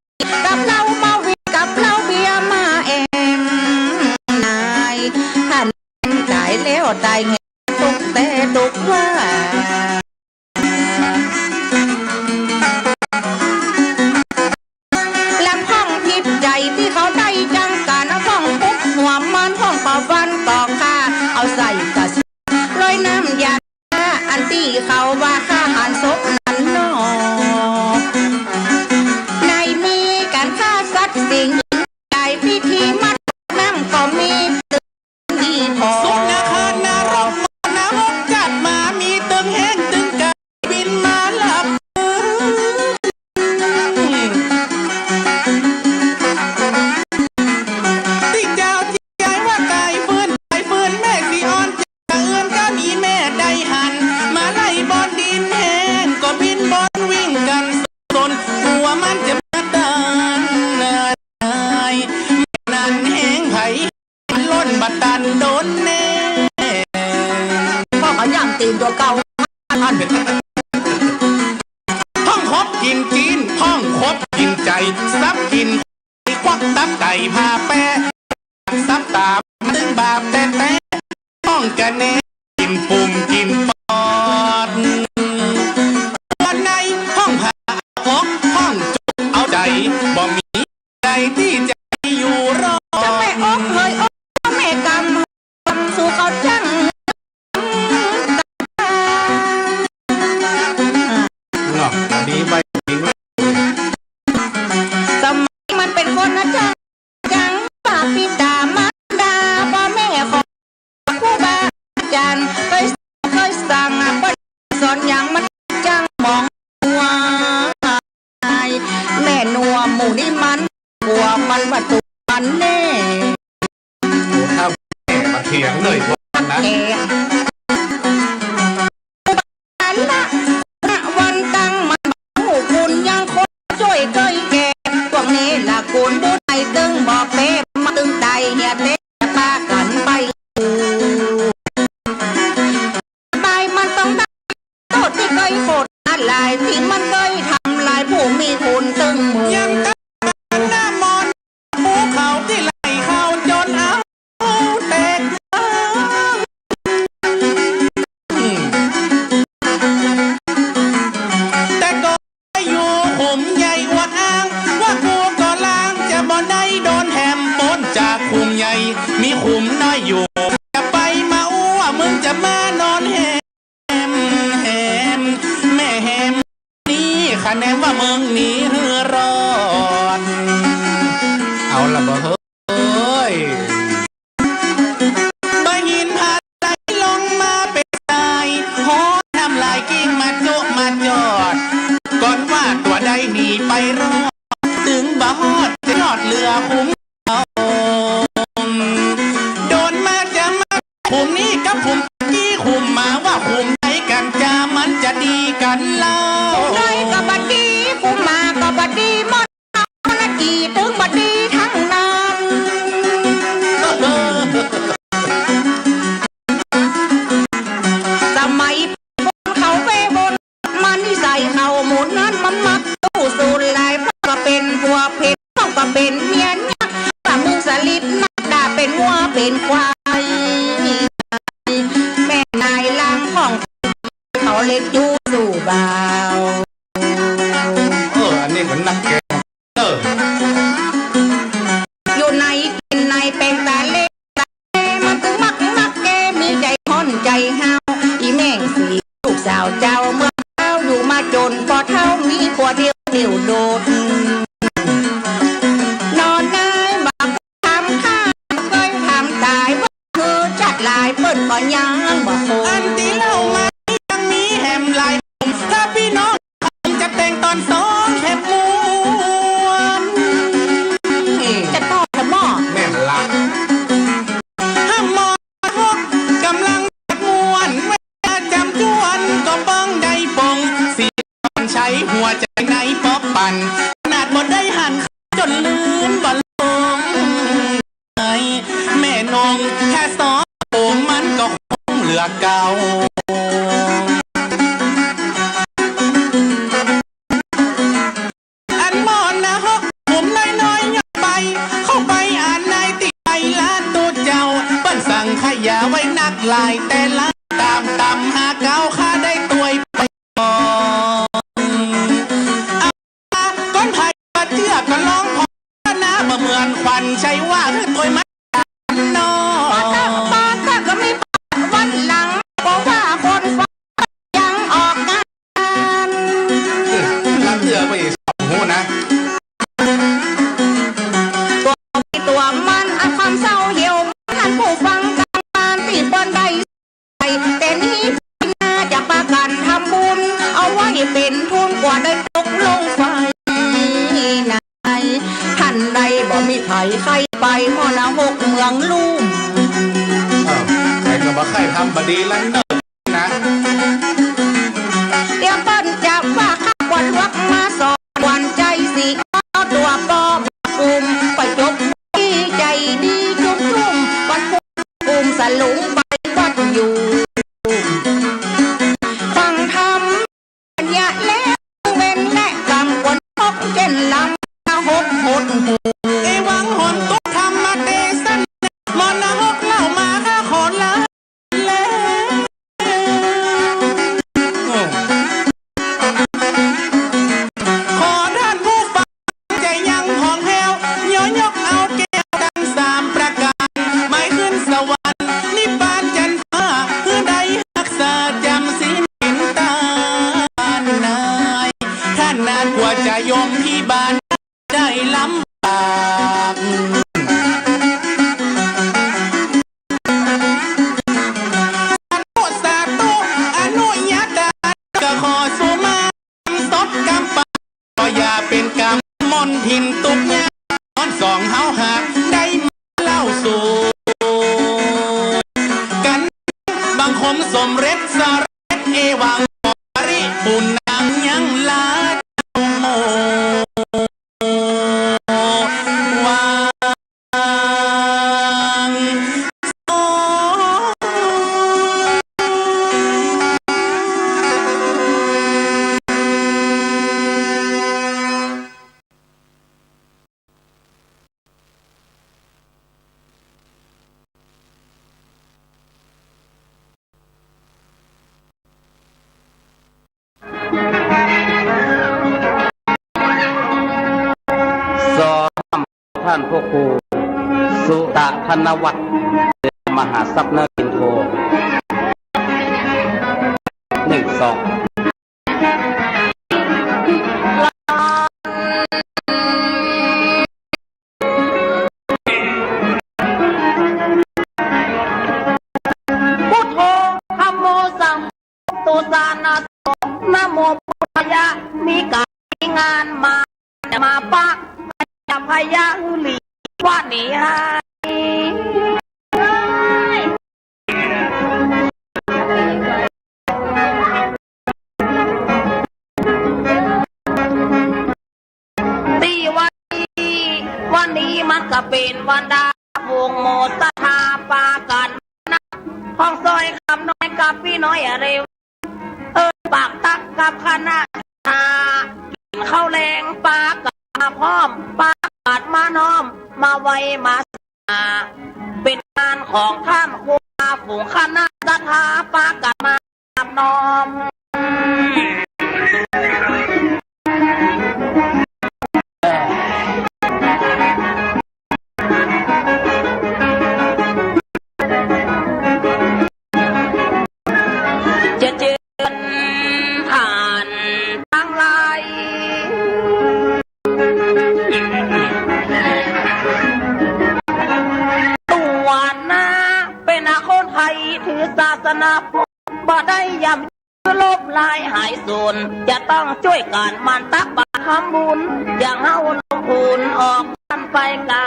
A: กับเหล้าเมาวิกับเหล้าเบียร์มาแอมนายท่านตายแล้วตายเงี้ยตุกแต่ตุกว่าลำห้องผิดใจที่เขาได้จังการห้องปุ๊บหัวมันห้องป่าวันต่อค่าเอาใส่กระสลอยน้ำยาอันที่เขาว่าค่าหันศพนั้นนอในมีการฆ่าสัตว์สิ่งใดพิธีมัดนั่งก็มีตึงดีพอ
B: สุนาคารนารกนรกจัดมามีตึงแห้งตึงกายบินมาหลับที่เจ้าจิตใจว่าไก่ฟื้นแม่สีอ่อนจะเอื้อนก็มีแม่ได้หันมาไล่บอลดินแห้งก็บินบอลวิ่งกันสนหัวมันจะมาตานนายนั่นแห้งไผ่ล้นบัดดันโดนแน่
A: พ่อเขาย่างตีนตัวเก่าท่าน
B: ท่องคบกินจีนท่องคบกินใจซับกินควักตับไก่พาแปะซับตามตึงบาปแต่ท่องกันแน่กินปุ่มกินปอดวันในห้องผ่าพกห้องจุกเอาใจบ่มีใจที่จะอยู่รอ
A: จะแม่อกเฮยอกแม่กำสู่เขาจัง
B: หรอกอันนี้ไปจริง
A: สมัยมันเป็นคนนะจังจังป้าปิดามารดาพ่อแม่ของครูบาอาจารย์เคยสั่งสอนอย่างมันจังมองหัวแม่นัวหมูนี่มันหัวมันวัตถุมันแน่
B: โอ้ถ้าแม่มาเถียงเลยพวกนั้นนะ
A: แก่อันละวันตั้งมันหูคุณยังคนช่วยเคยแก่พวกนี้ละคุณผู้ใดตึงบอกเป๊ะมาตึงใจเฮียเต้ปากันไปไปมันต้องได้โทษที่เคยโคตรอะไรที่มันเคยทำลายผู้มีคุณตึงหมู่
B: ยังกันหน้ามอนภูเขาที่ไหลเข้าจนเอาแตกแต่ก็อยู่ขุมใหญ่อวดอ้างว่ากูก็ล้างจะบ่ได้โดนแหมปนจากขุมใหญ่มีขุมน้อยอยู่จะไปมาอ้วมึงจะมานอนแหมแม่แหมนี่คะแนนว่ามึงหนีเฮือรอดเอาละบ่เฮ้ยได้ยินพาไหลลงมาเป็นสายหอน้ำลายกิ้งมาจุมาจอด ก่อนว่าตัวใดหนีไปรอด ถึงบ่ฮอดจะยอดเรือคุ้มเอาโดนมาจะมาคุมนี้กับคุมกี้คุมมาว่าคุมไหนกันจะมันจะดีกันเล่า
A: เลยก็บัดดีผู้มาก็บัดดีหมดนาทีถึงบัดดีทั้งนั้นสมัยเขาไปบนมันนิสัยเขาหมุนนั้นมันมักตู้สูนลายพ่อก็เป็นผัวเพชรพ่อก็เป็นเมียเนี่ยถ้ามึงสลิดนักด่าเป็นวัวเป็นควายแม่นายล้างของเขาเล็กจูสู่เบา
B: อันนี้มันนักแก
A: อยู่ในกินในเป็นตาเล่มันถึงมักแกมีใจห่อนใจเฮาอีแม่งสีลูกสาวเจ้าเมื่อเท้าอยู่มาจนพอเท่ามีขวดเดียวโดด ยังบ่คง
B: อันที่เล่ามายังมีแหมหลายผมถ้าพี่น้องจะแต่งตอนสองแหมม้วน
A: จะต่อทำหม้อ
B: แม่นละห้ามมองฮกกำลังม้วนเวลาจำจวนก็ป้องได้ปงสีใช้หัวใจในป๊อปปั่นขนาดหมดได้หันจนลืมบ่ลงแม่นงแค่สองโอมันก็คงเหลือเก่าอันมอนนะฮะผมน้อยๆอย่าไปเข้าไปอ่านในติไปล้านตัวเจ้าเปิ้นสั่งขยะไว้นักลายแต่ละตามหาเก้าข้าได้ตัวไปก่อนก้อนไผ่ปะเจือก็ร้องพอนะเหมือนควันใช่ว่าคือตัวมันนอ
A: ตอนถ้าก็มีวันหลังบอกว่าคนฟังยังออกงาน
B: ลาเถื่อไปสองหูนะ
A: ตัวมันอาความเศร้าเหี่ยวท่านผู้ฟังการที่บนได้ใส่แต่นี้น่าจะประกันทำบุญเอาไว้เป็นทุนกว่าได้ตกลงไฟไหนท่านใดบ่มีไผใครไปมอนะหกเมืองลุ่ม
B: ใครก็บอกใครทำบดีแล้วเนอะนะ
A: เดี๋ยวเปิ้นจะว่าข้าวันวักมาสอบวันใจสิเอาตัวปลอมกลุ่มไปจบที่ใจดีจุกลุ่มวันพุธกลุ่มสลุงไปวัดอยู่ฟังธรรมปัญญาแล้วเว้นและกรรมคนพกเจนลำหดหดหู
B: เอวังหนตุธรรมมาเตสันมอนฮกเล่ามาข้าขอละแล้วขอท่านผู้ฟังใจยังของแหวย้อนยกเอาแก้วทั้งสามประการไม่ขึ้นสวรรค์นิพพานจันทร์ฟ้าคือใดรักษาจำศีลเห็นตานายท่านนานกว่าจะยมที่บ้านได้ลำบาก สาธุอนุญาตก็ขอสุมาสดกำปาก็อย่าเป็นกรรมมนทินตุกยาตอนสองเฮาหากได้มาเล่าสู่กันบางคมสมเร็จสาเร็จเอวังปริปุณนังยังลาโมวางโอ
C: สอบท่านพวกครูสุตะธนวัฒน์มหาทรัพย์นรินทร์โท1 2
A: พุทโธธัมโมสังฆโตสานาโตนะโมพุทธายะมีการมีงานมาจะมาปะจะพยาหือหลีว่าหนีให้ตีวันนี้มันก็เป็นวันดาวงโมตทาปากันนะห้องซอยคำน้อยกับพี่น้อยเร็วปากตักกับคณะทากินข้าวแรงปากับมาพร้อมปากัดมาน้อมมาไว้มาสาเป็นงานของท่านครูฝูงคณะทาปากัดมาน้อม ถือ บ่ได้ยำลบลายหายสูญจะต้องช่วยกันมันตักบาตรทำบุญอย่างเฮาลงทุนออกกันไปกา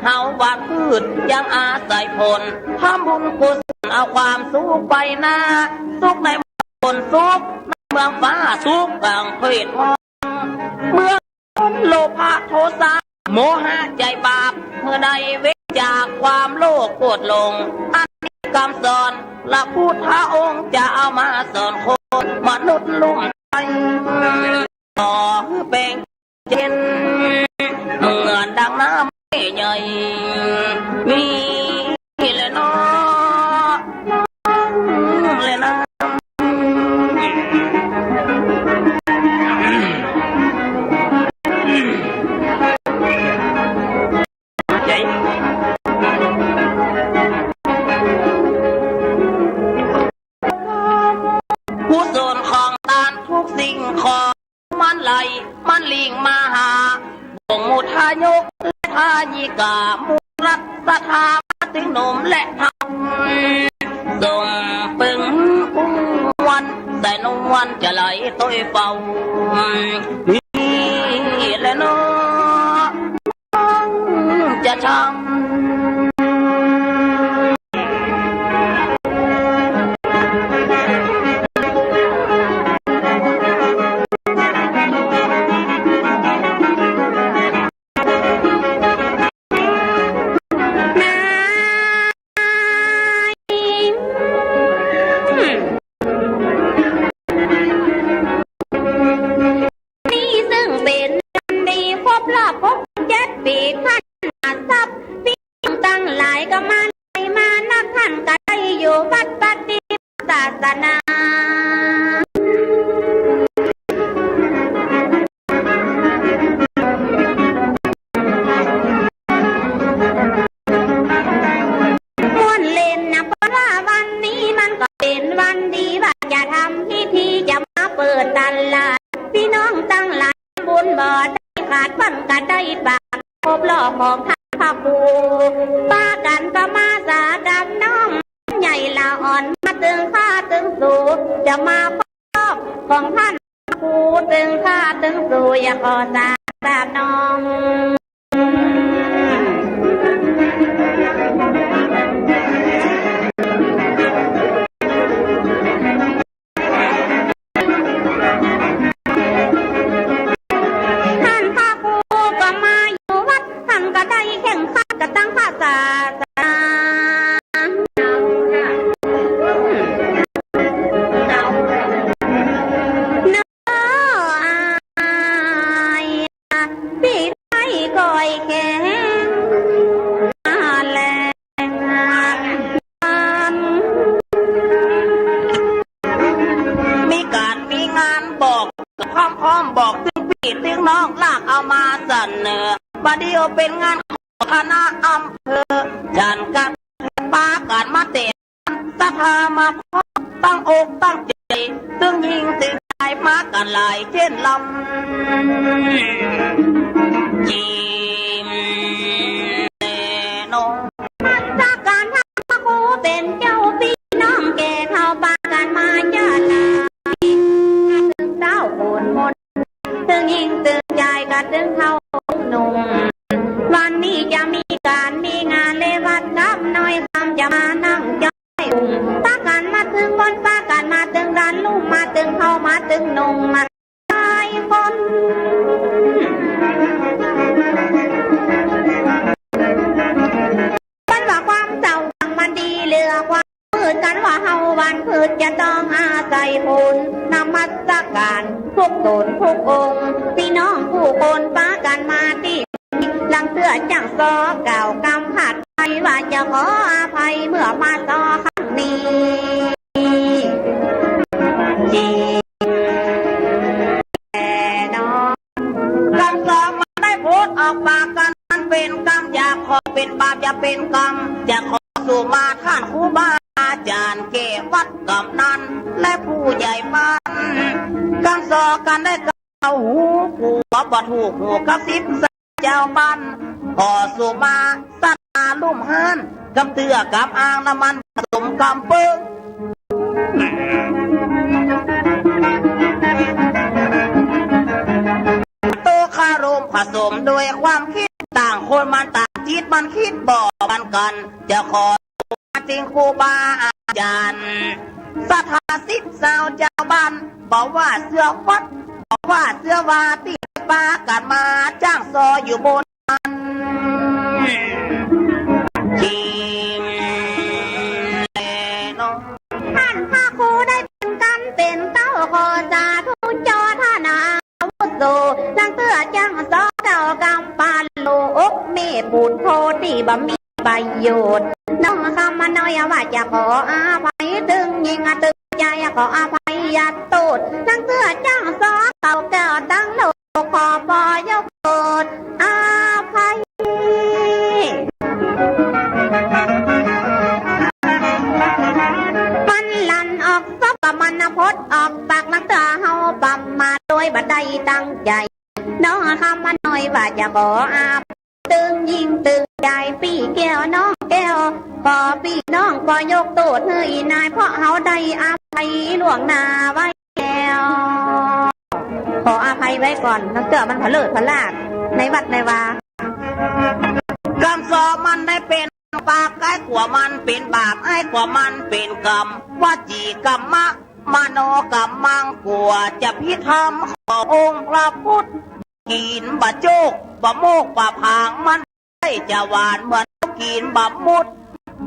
A: เฮาหวานพืชยังอาศัยผลทำบุญกุศลเอาความสุขไปหน้าสุขในบนสุขในเมืองฟ้าสุขกลางเพศเมื่อโลภะโทสะโมหะใจบาปเมื่อใดเว้นจากความโลภโกรธหลงอันนี้คำสอนหลักพุทธองค์จะเอามาสอนคนมนุษย์ลุ่มใจต่อให้เป็นเจนเมื่อดังน้ำใหญ่มีเลยเนาะเลยนะผู้ส่วนของตานทุกสิ่งของมันไหลมันลิงมาหาบ่งมุทายกและทายิกามุรัตสถาถึงหนุ่มและทำส่งปึงกุ้งวันใส่นมวันจะไหลต้อยเฝ้านี่แหละเนาะจะทำของท่านพระครูป้ากันก็มาสาดำน้องใหญ่ละอ่อนมาตึงข้าตึงสูจะมาพบของท่านพระครูตึงข้าตึงสูอย่าขอสาดำน้องบัดเดียวเป็นงานของคณะอำเภอจันกันปาการมาเตะสถามาพบตั้งอกตั้งใจตึงยิงตึงใจมากันหลายเช่นลำจีมโนถ้าการทำพระครูเป็นเจ้าพี่น้องแก่เข้าปากันมาเจอลาตึงเต้าโอนมนตึงยิงตึงใจกันตึงเข้าวันนี้จะมีการมีงานเลวัดกับน้อยคำจะมานั่งจ้อยปากันมาถึงบนปากันมาถึงร้านลูกมาถึงเข้ามาถึงนงมาตายคนมันว่าความเศร้ามันดีเหลือความมืดกันว่าเฮาวันพืชจะต้องอาศัยผลนมัสการทุกตนทุกองค์พี่น้องผู้คนปากันมาที่หลังเสื้อจังซอเก่ากำหัดไปว่าจะขออภัยเมื่อมาซอครั้งนี้จีแต่น้องคำซอมันได้พูดออกปากกันมันเป็นกรรมอย่าขอเป็นบาปอย่าเป็นกรรมจะขอสู่มาท่านครูบาอาจารย์เกวัดกำนันและผู้ใหญ่บ้านกันซอกันได้เอาหูผัวบ่ถูกหูกับสิบเจ้าบ้านขอสุมาสัตาลุ่มหันกำเตือกับอ่างน้ำมันผสมกำเปิ้ง สมด้วยความคิดต่างคนมันต่างจิตมันคิดบอกกัน จะขอจริงครูบาอาจารย์สถาสิทธิ์สาวเจ้าบ้านบอกว่าเสื้อวัดบอกว่าเสื้อวาที่ปากันมาจ้างซออยู่บนนั้นทีมแลน้องท่านพระครูได้เป็นกันเป็นเต้าขอสาธุจอท่านาวุโสลังเตื้อจ้างซอเก่ากำปานโลกเมบุญโพธิบะมีประโยชน์น้องคำมาน้อยว่าจะขออาภัยตึงยิงตึงใจขออาภัยยัดตูดลังเตื้อจ้างซอเก่าแก้วตั้งโลกขอปอยกโกรธอาภัยมันลั่นออกซบกับมันพดออกปากลังเตื้อเฮาปั๊มมาโดยบัดใดตั้งใจน้องคำมาน้อยว่าจะขออาตึงยิงตึงใจปีแก้วน้องแก้วขอพี่น้องก็ยกโทษให้นายเพราะเฮาได้อภัยล่วงหน้าไว้แล้วขออภัยไว้ก่อนนักเตะมันผลเลิศผลาดในวัดในวากรรมสอมันได้เป็นปากไอ้ขวมันเป็นบาปไอ้ขวมันเป็นกรรมวจีกรรมะมโนกรรมมังกลัวจะพิธรรมขององค์พระพุทธกินบะโจกบะโมกบะพางมันได้จะหวานเหมือนกินบะมุด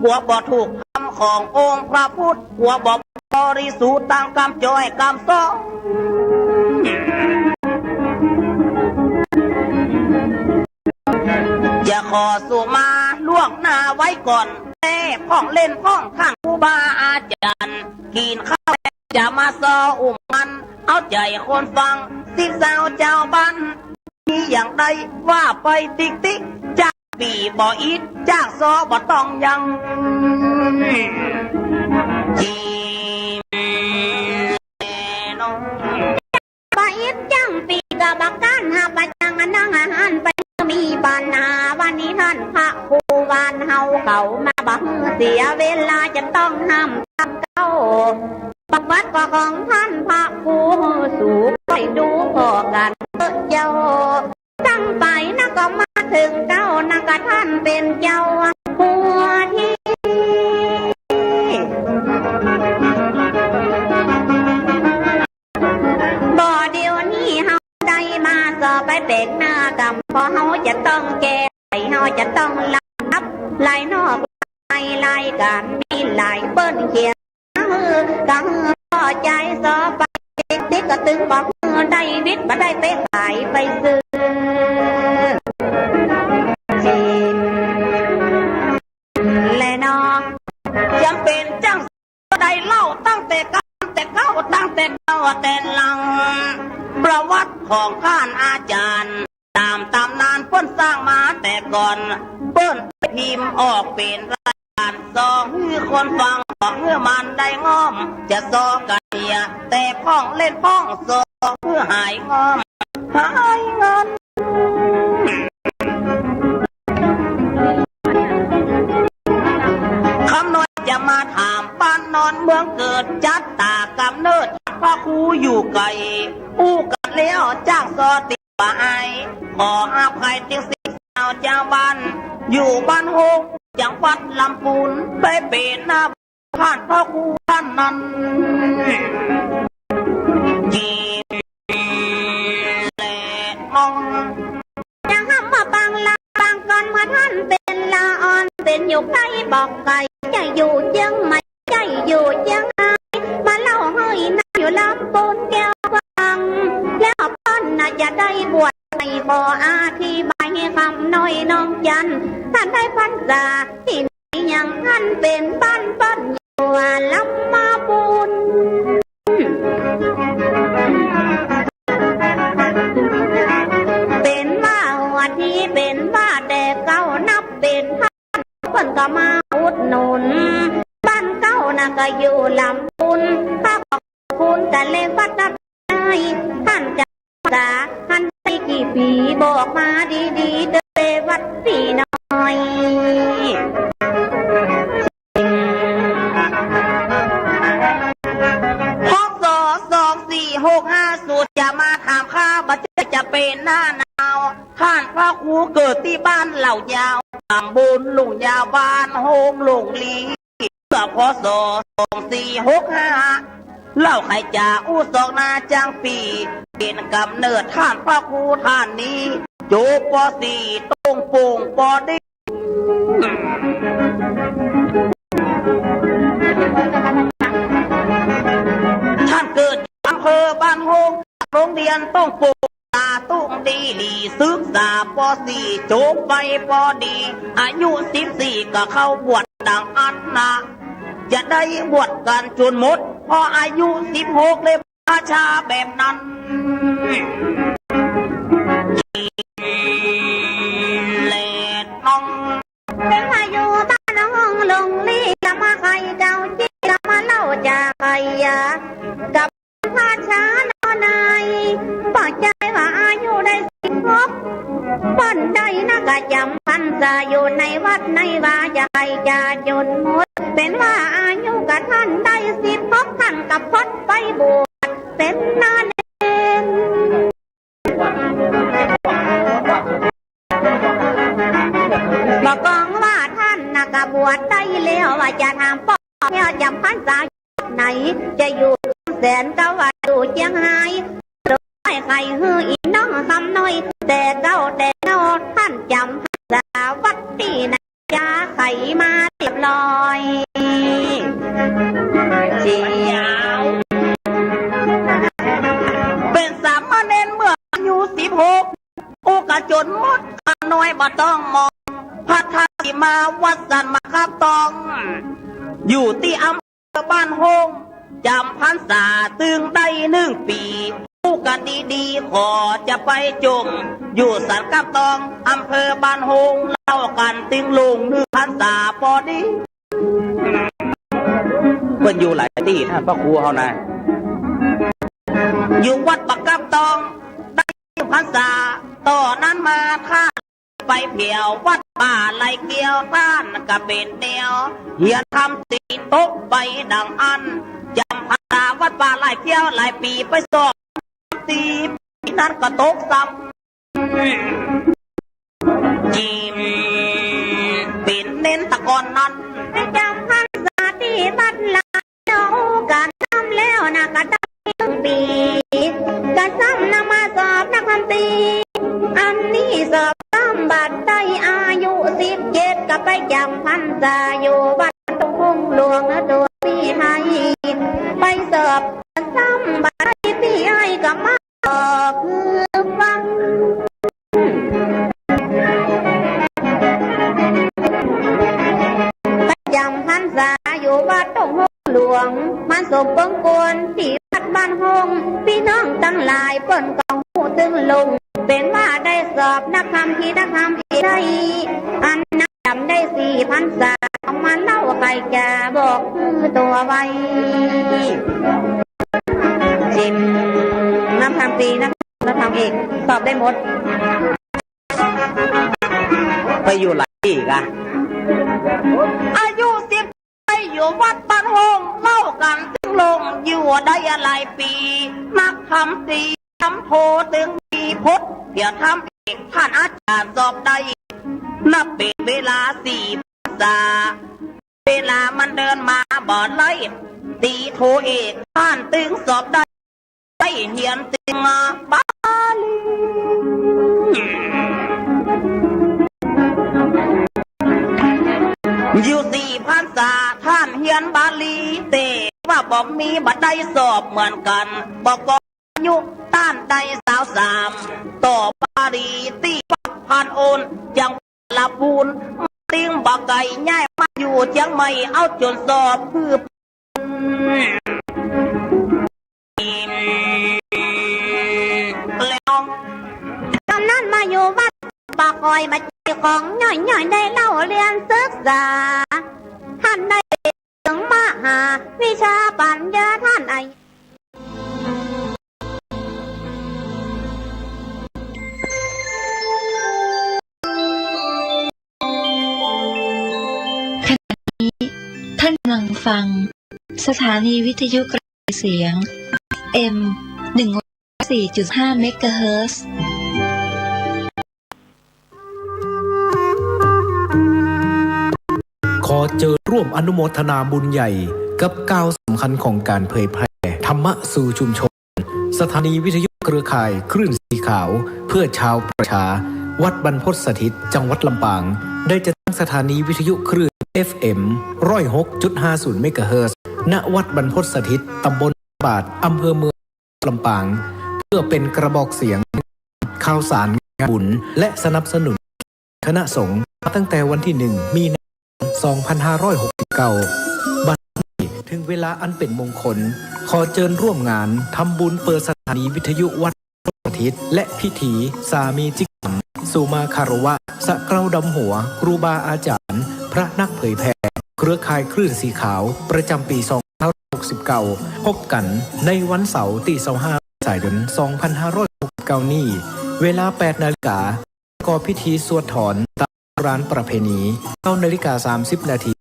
A: หัวบ่ถูกคำขององค์พระพุทธหัวบ่บริสุทธิ์ตั้งกรรมจอยกรรมซ้ออย่าขอสู่มาล่วงหน้าไว้ก่อนแต่พ้องเล่นพ้องข้างครูบาอาจารย์กินข้าวจะมาซออุ้มมันเอาใจคนฟังสิสาวเจ้าบ้านมีอย่างใดว่าไปติ๊กติ๊กจากปีบ่อิดจากซอบ่ต้องยังจีน้องบ่อิดจังปีกับบักกันหาไปจังนั่งอาหารไปมีปัญหาวันนี้ท่านพระครูวานเฮาเขามาบังเสียเวลาจะต้องห้ามทำเก้าประวัติของท่านพระครูสูงไปดูพอกันเจ้าตั้งไปนักก็มาถึงเก้านักก็ท่านเป็นเจ้าหัวที่บ่เดียวนี้เฮาได้มาสอบไปเปกหน้ากรรมเพราะเฮาจะต้องแก้ไขเฮาจะต้องรับลายนอกลายการมีลายเปิ้นเขียนกังพอใจสอบไปติ๊กก็ตึงบอกได้วิทย์มาได้ไปขายไปซื้อจีนและนอจำเป็นจังได้เล่าตั้งแต่เก้าตั้งแต่เก้าแต่หลังประวัติของข้านอาจารย์ตามตำนานเพิ่นสร้างมาแต่ก่อนเปิ้นพิมพ์ออกเป็นรายการซองให้คนฟังบอกเมื่อมันได้ง้อมจะซอกันเนียแต่พ้องเล่นพ้องซอเพื่อหายง้อมหายเงินคำน้อยจะมาถามบ้านนอนเมืองเกิดจัดตากำเนิดพ่อครูอยู่ไกลอู้กันแล้วจ้างซอติดป่าไอขออาภัยจึงสิสาวเจ้าบ้านอยู่บ้านโฮกจังหวัดลำพูนไปเป็นหน้าผ่านพ่อครูท่านนั้นจีแหลมองยังห้ามมาบางลาบางก่อนเมื่อท่านเป็นลาอ่อนเป็นอยู่ใกล้บอกไก่ใจอยู่ยังไม่ใจอยู่ยังไงมาเล่าให้นาอยู่ลำพูนแก้วฟังแล้วป้อนน่าจะได้บวชไม่ขออธิบายให้คำน้อยน้องจันท่านได้พรรษาที่ไหนยังท่านเป็นบ้านป้อนอยู่ลำมาบุญเป็นว่าหัวที่เป็นว่าแต่เก้านับเป็นท่านเพิ่นก็มาอุดหนุนบ้านเก้าน่ะก็อยู่ลำพูนข้าขอบคุณแต่เลวัดนับได้ท่านจะษาท่านได้กี่ปีบอกมาดีๆเด้อวัดพี่น้อยพศ2465สูตรจะมาถามข้าบัดจะเป็นหน้าหนาวข้า พ่อครูเกิดที่บ้านเหล่ายาวตำบลหลงยาวบ้านโฮมหลงลีเมื่อพศ2465เล่าใครจะอู้สองนาจังปีเป็นกำเนิดท่านพ่อครูท่านนี้โจบป.4 ตรงโป่งปอดีท่านเกิดอำเภอบ้านโฮงโรงเรียนต้องโป่งตาตุ้งดีศึกษาป.4 จบไปปอดีอายุ14ก็เข้าบวชดังอันนะจะได้บวชกันจนหมดพออายุ16เลยพระชาแบบนั้นเลดน้องเป็นพายุบ้านห้องลงลีกมาใครเจ้าจี้กมาเล่าจะใครยากับพระชานอนายปากใจว่าอายุได้16ปันใดนักจำพันจะอยู่ในวัดในว่าจะใครจะจนหมดเป็นว่าอายุกับท่านได้16ท่านกับพดไปบวชเป็นนาเนนบอกกองว่าท่านนักบวชได้แล้วว่าจะทำป้อเนี่ยจำพรรษาไหนจะอยู่แสนก็ว่าอยู่เชียงรายโดยไม่ใครฮืออีน้องคำน้อยแต่เก้าแต่เก้าท่านจำพรรษาวัดที่ไหนจะไขมาเรียบร้อยเจียวเป็นสามเณรเมื่ออายุ16อุกจนมดข้าน้อยบ่ต้องมองพระธาตุมาวัดสันมาคาบตองอยู่ที่อำเภอบ้านโฮงจำพรรษาตึงได้1 ปีผู้กันดีๆขอจะไปจมอยู่สันคาบตองอำเภอบ้านโฮงเล่ากันตึงลง1 พรรษาพอดีเพิ่นอยู่หลายที่ท่านพระครูเขานะอยู่วัดปากกำตองได้1 พรรษาต่อนั้นมาท่าไปเผียววัดป่าไหลเกี่ยวท่านกะเป็นเดียวเฮียทำตีโต๊ะใบดังอันจำพรรษาวัดป่าไหลเกี่ยวหลายปีไปสอบตีนั้นก็ตกซ้ำจิมเป็นเน้นตะกอนนั้นจำพรรษาที่วัดลาโนกันทำแล้วนะก็ได้1 ปีก็ซ้ำนำมาสอบนักทำตีอันนี้สอบบัดได้อายุ17ก็ไปจำพรรษาอยู่วัดตรงพุ่งหลวงตัวพี่ให้ไปสอบซ้ำบัดได้พี่ให้ก็มาคือฟังไปจำพรรษาอยู่วัดตรงพุ่งหลวงมันสมเปิงกวนที่วัดบ้านหงพี่น้องตั้งหลายเปิ้นก็หูตึงลงเป็นว่าได้สอบนักธรรมที่นักธรรมที่ได้อันนักจำได้4 พรรษาออกมาเล่าใครจะบอกคือตัวไว้จิมนักธรรมตีนักธรรมเอกสอบได้หมดไปอยู่หลายที่กันอายุ10ไปอยู่วัดบ้านหงเล่ากันตึงลงอยู่ได้หลายปีนักธรรมตีทำโพตึงปีพดเดี๋ยวทำเอกท่านอาจารย์สอบได้นับเป็นเวลา4 พรรษาเวลามันเดินมาบ่ไล่ตีโทเอกท่านตึงสอบได้ได้เหียนตึงมาบาลีอยู่4 พรรษาท่านเหียนบาลีเตว่าบ่มีบัดได้สอบเหมือนกันบอกยุต้านใดสาว3ต่อบารีตีพันโอนยังลาปูนติ้งบะไก่ง่ายมาอยู่เชียงใหม่เอาจนสอบคือแล้วกำนั้นมาอยู่วัดปากคอยมาเจอของย่อยๆได้เล่าเรียนศึกษาท่านได้ถึงมหาวิชาปัญญาท่านไอ
D: ท่านกำลังฟังสถานีวิทยุกระจายเสียง FM 104.5 เมกะเฮิรตซ์
E: เจอร่วมอนุโมทนาบุญใหญ่กับก้าวสำคัญของการเผยแพร่ธรรมะสู่ชุมชนสถานีวิทยุเครือข่ายคลื่นสีขาวเพื่อชาวประชาวัดบรรพตสถิตจังหวัดลำปางได้จัดตั้งสถานีวิทยุคลื่น FM 106.50 เมกะเฮิรตซ์ณวัดบรรพตสถิตตำบลบาทอำเภอเมืองลำปางเพื่อเป็นกระบอกเสียงข่าวสารงานบุญและสนับสนุนคณะสงฆ์ตั้งแต่วันที่ 1 มีนาคม 2569 บัดนี้ถึงเวลาอันเป็นมงคลขอเชิญร่วมงานทำบุญเปิดสถานีวิทยุวัดอาทิตย์และพิธีสามีจิกรรมสุมาคารวะสะเกล้าดำหัวครูบาอาจารย์พระนักเผยแผ่เครือข่ายคลื่นสีขาวประจำปี 2569 พบกันในวันเสาร์ที่ 25 สายน 2569 นี้เวลา 8 นาฬิกาก่อพิธีสวดถอนตามโบราณประเพณี9 นาฬิกา 30 นาที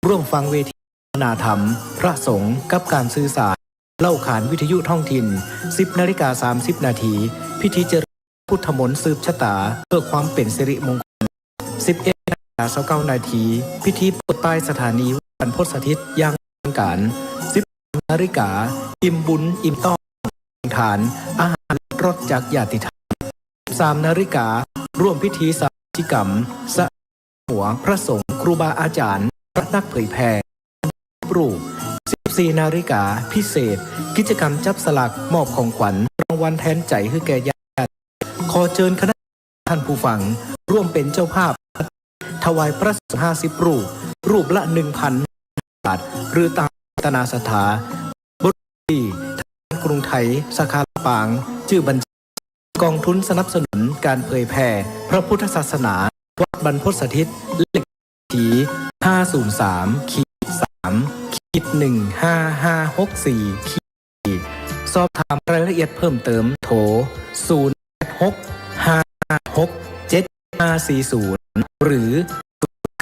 E: ร่วมฟังเวทีนาธรรมพระสงฆ์กับการสื่อสารเล่าขานวิทยุท้องถิ่น 10 นาฬิกา 30 นาทีพิธีเจริญพุทธมนต์สืบชะตาเพื่อความเป็นสิริมงคล 11 นาฬิกา 29 นาทีพิธีเปิดป้ายสถานีบรรพตสถิตอย่างเป็นการ 10 นาฬิกาอิ่มบุญอิ่มต้องทานอาหารรสจากญาติธรรม 3 นาฬิการ่วมพิธีสาธิกรรมสะหัวพระสงฆ์ครูบาอาจารย์พระนักเผยแผ่ปลูก 14 นาฬิกาพิเศษกิจกรรมจับสลากมอบของขวัญรางวัลแทนใจให้แก่ญาติขอเชิญคณะท่านผู้ฟังร่วมเป็นเจ้าภาพถวายพระสงฆ์50 รูปละ 1,000 บาทหรือตามตนาสถาบริษัทกรุงไทยสาขาลำปางชื่อบัญชีกองทุนสนับสนุนการเผยแผ่พระพุทธศาสนาวัดบรรพตสถิตเลขที่ 503-3-15564 สอบถามรายละเอียดเพิ่มเติมโทร 086-567-540 หรือ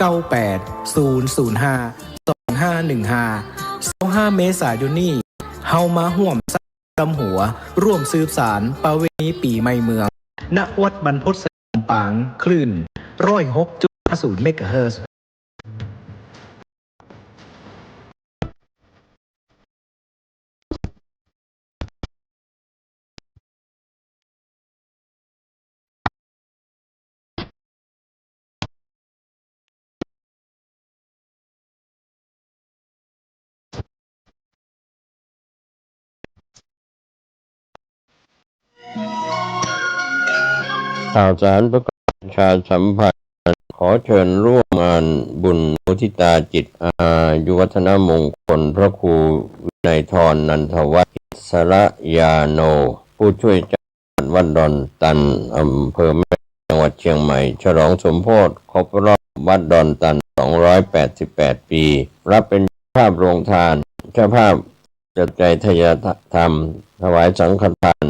E: 98-005-2515 25 เมษายนนี้เฮามาห่วมสักดำหัวร่วมสืบสารประเวณีปีใหม่เมืองณวัดบรรพตสถิตลำปางคลื่น 106.50 เมกะเฮิรตซ์
F: ข่าวสารประกาศประชาสัมพันธ์ขอเชิญร่วมงานบุญมุทิตาจิตอายุวัฒนมงคลพระครูวินัยธรนันทวัฒน์สระยาโนผู้ช่วยเจ้าวัดดอนตันอำเภอแม่จังหวัดเชียงใหม่ฉลองสมโภชครบรอบวัดดอนตัน288 ปีรับเป็นภาพโรงทานเจ้าภาพจัดใจทยธรรมถวายสังฆทาน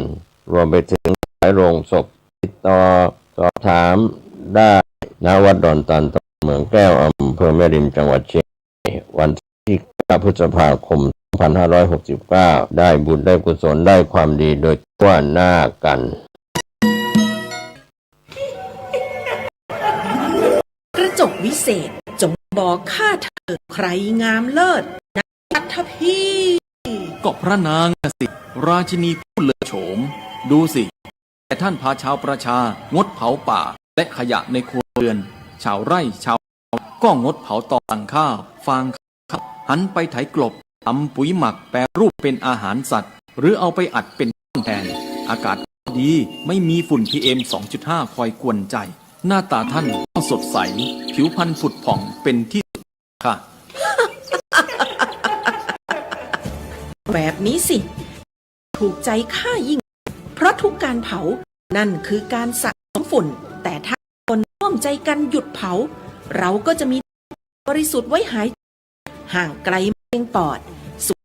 F: รวมไปถึงถวายโรงศพติดต่อสอบถามได้ณวัดดอนตันตำบลเมืองแก้วอำเภอแม่ริมจังหวัดเชียงใหม่วันที่ 9 พฤษภาคม 2569 ได้บุญได้กุศลได้ความดีโดยทั่วหน้ากัน
G: กระจกวิเศษจงบอกข้าเธอใครงามเลิศนัทพี่
B: ก็พระนางน่ะสิราชินีผู้เลอโฉมดูสิแต่ท่านพาชาวประชางดเผาป่าและขยะในครัวเรือนชาวไร่ชาวก็งดเผาตอสั่งข้าวฟางข้าวหันไปไถกลบทำปุ๋ยหมักแปรรูปเป็นอาหารสัตว์หรือเอาไปอัดเป็นแทนอากาศดีไม่มีฝุ่น PM 2.5 คอยกวนใจหน้าตาท่านก็สดใสผิวพรรณผุดผ่องเป็นที่สุดค่ะ
G: แบบนี้สิถูกใจข้ายิ่งเพราะทุกการเผานั่นคือการสะสมฝุ่นแต่ถ้าคนร่วมใจกันหยุดเผาเราก็จะมีบริสุทธิ์ไว้หายห่างไกลมะเร็งปอดสุข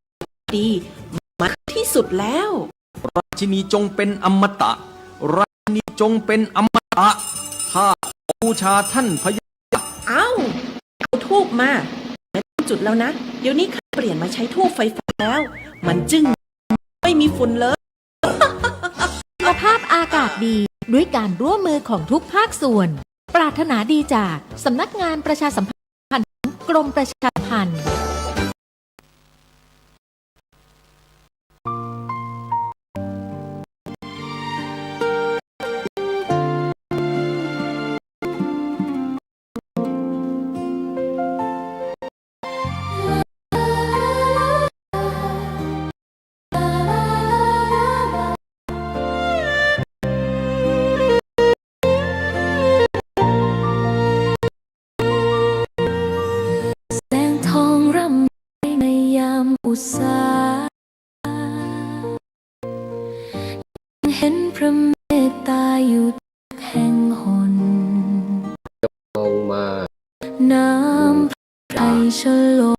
G: ดีมากที่สุดแล้ว
B: ราชินีจงเป็นอมตะราชินีจงเป็นอมตะข้าขอบูชาท่านพญา
G: เอาทูบมาไม่ต้องจุดแล้วนะเดี๋ยวนี้ข้าเปลี่ยนมาใช้ทูบไฟฟ้าแล้วมันจึงไม่มีฝุ่นเลย
H: สภาพอากาศดีด้วยการร่วมมือของทุกภาคส่วนปรารถนาดีจากสำนักงานประชาสัมพันธ์ กรมประชาสัมพันธ์
I: แสงทองร่ำไรในยามอุตสายังเห็นพระเมตตาอยู่ทุกแห่งหน
F: ลงมา
I: น้ำพระไตรฉล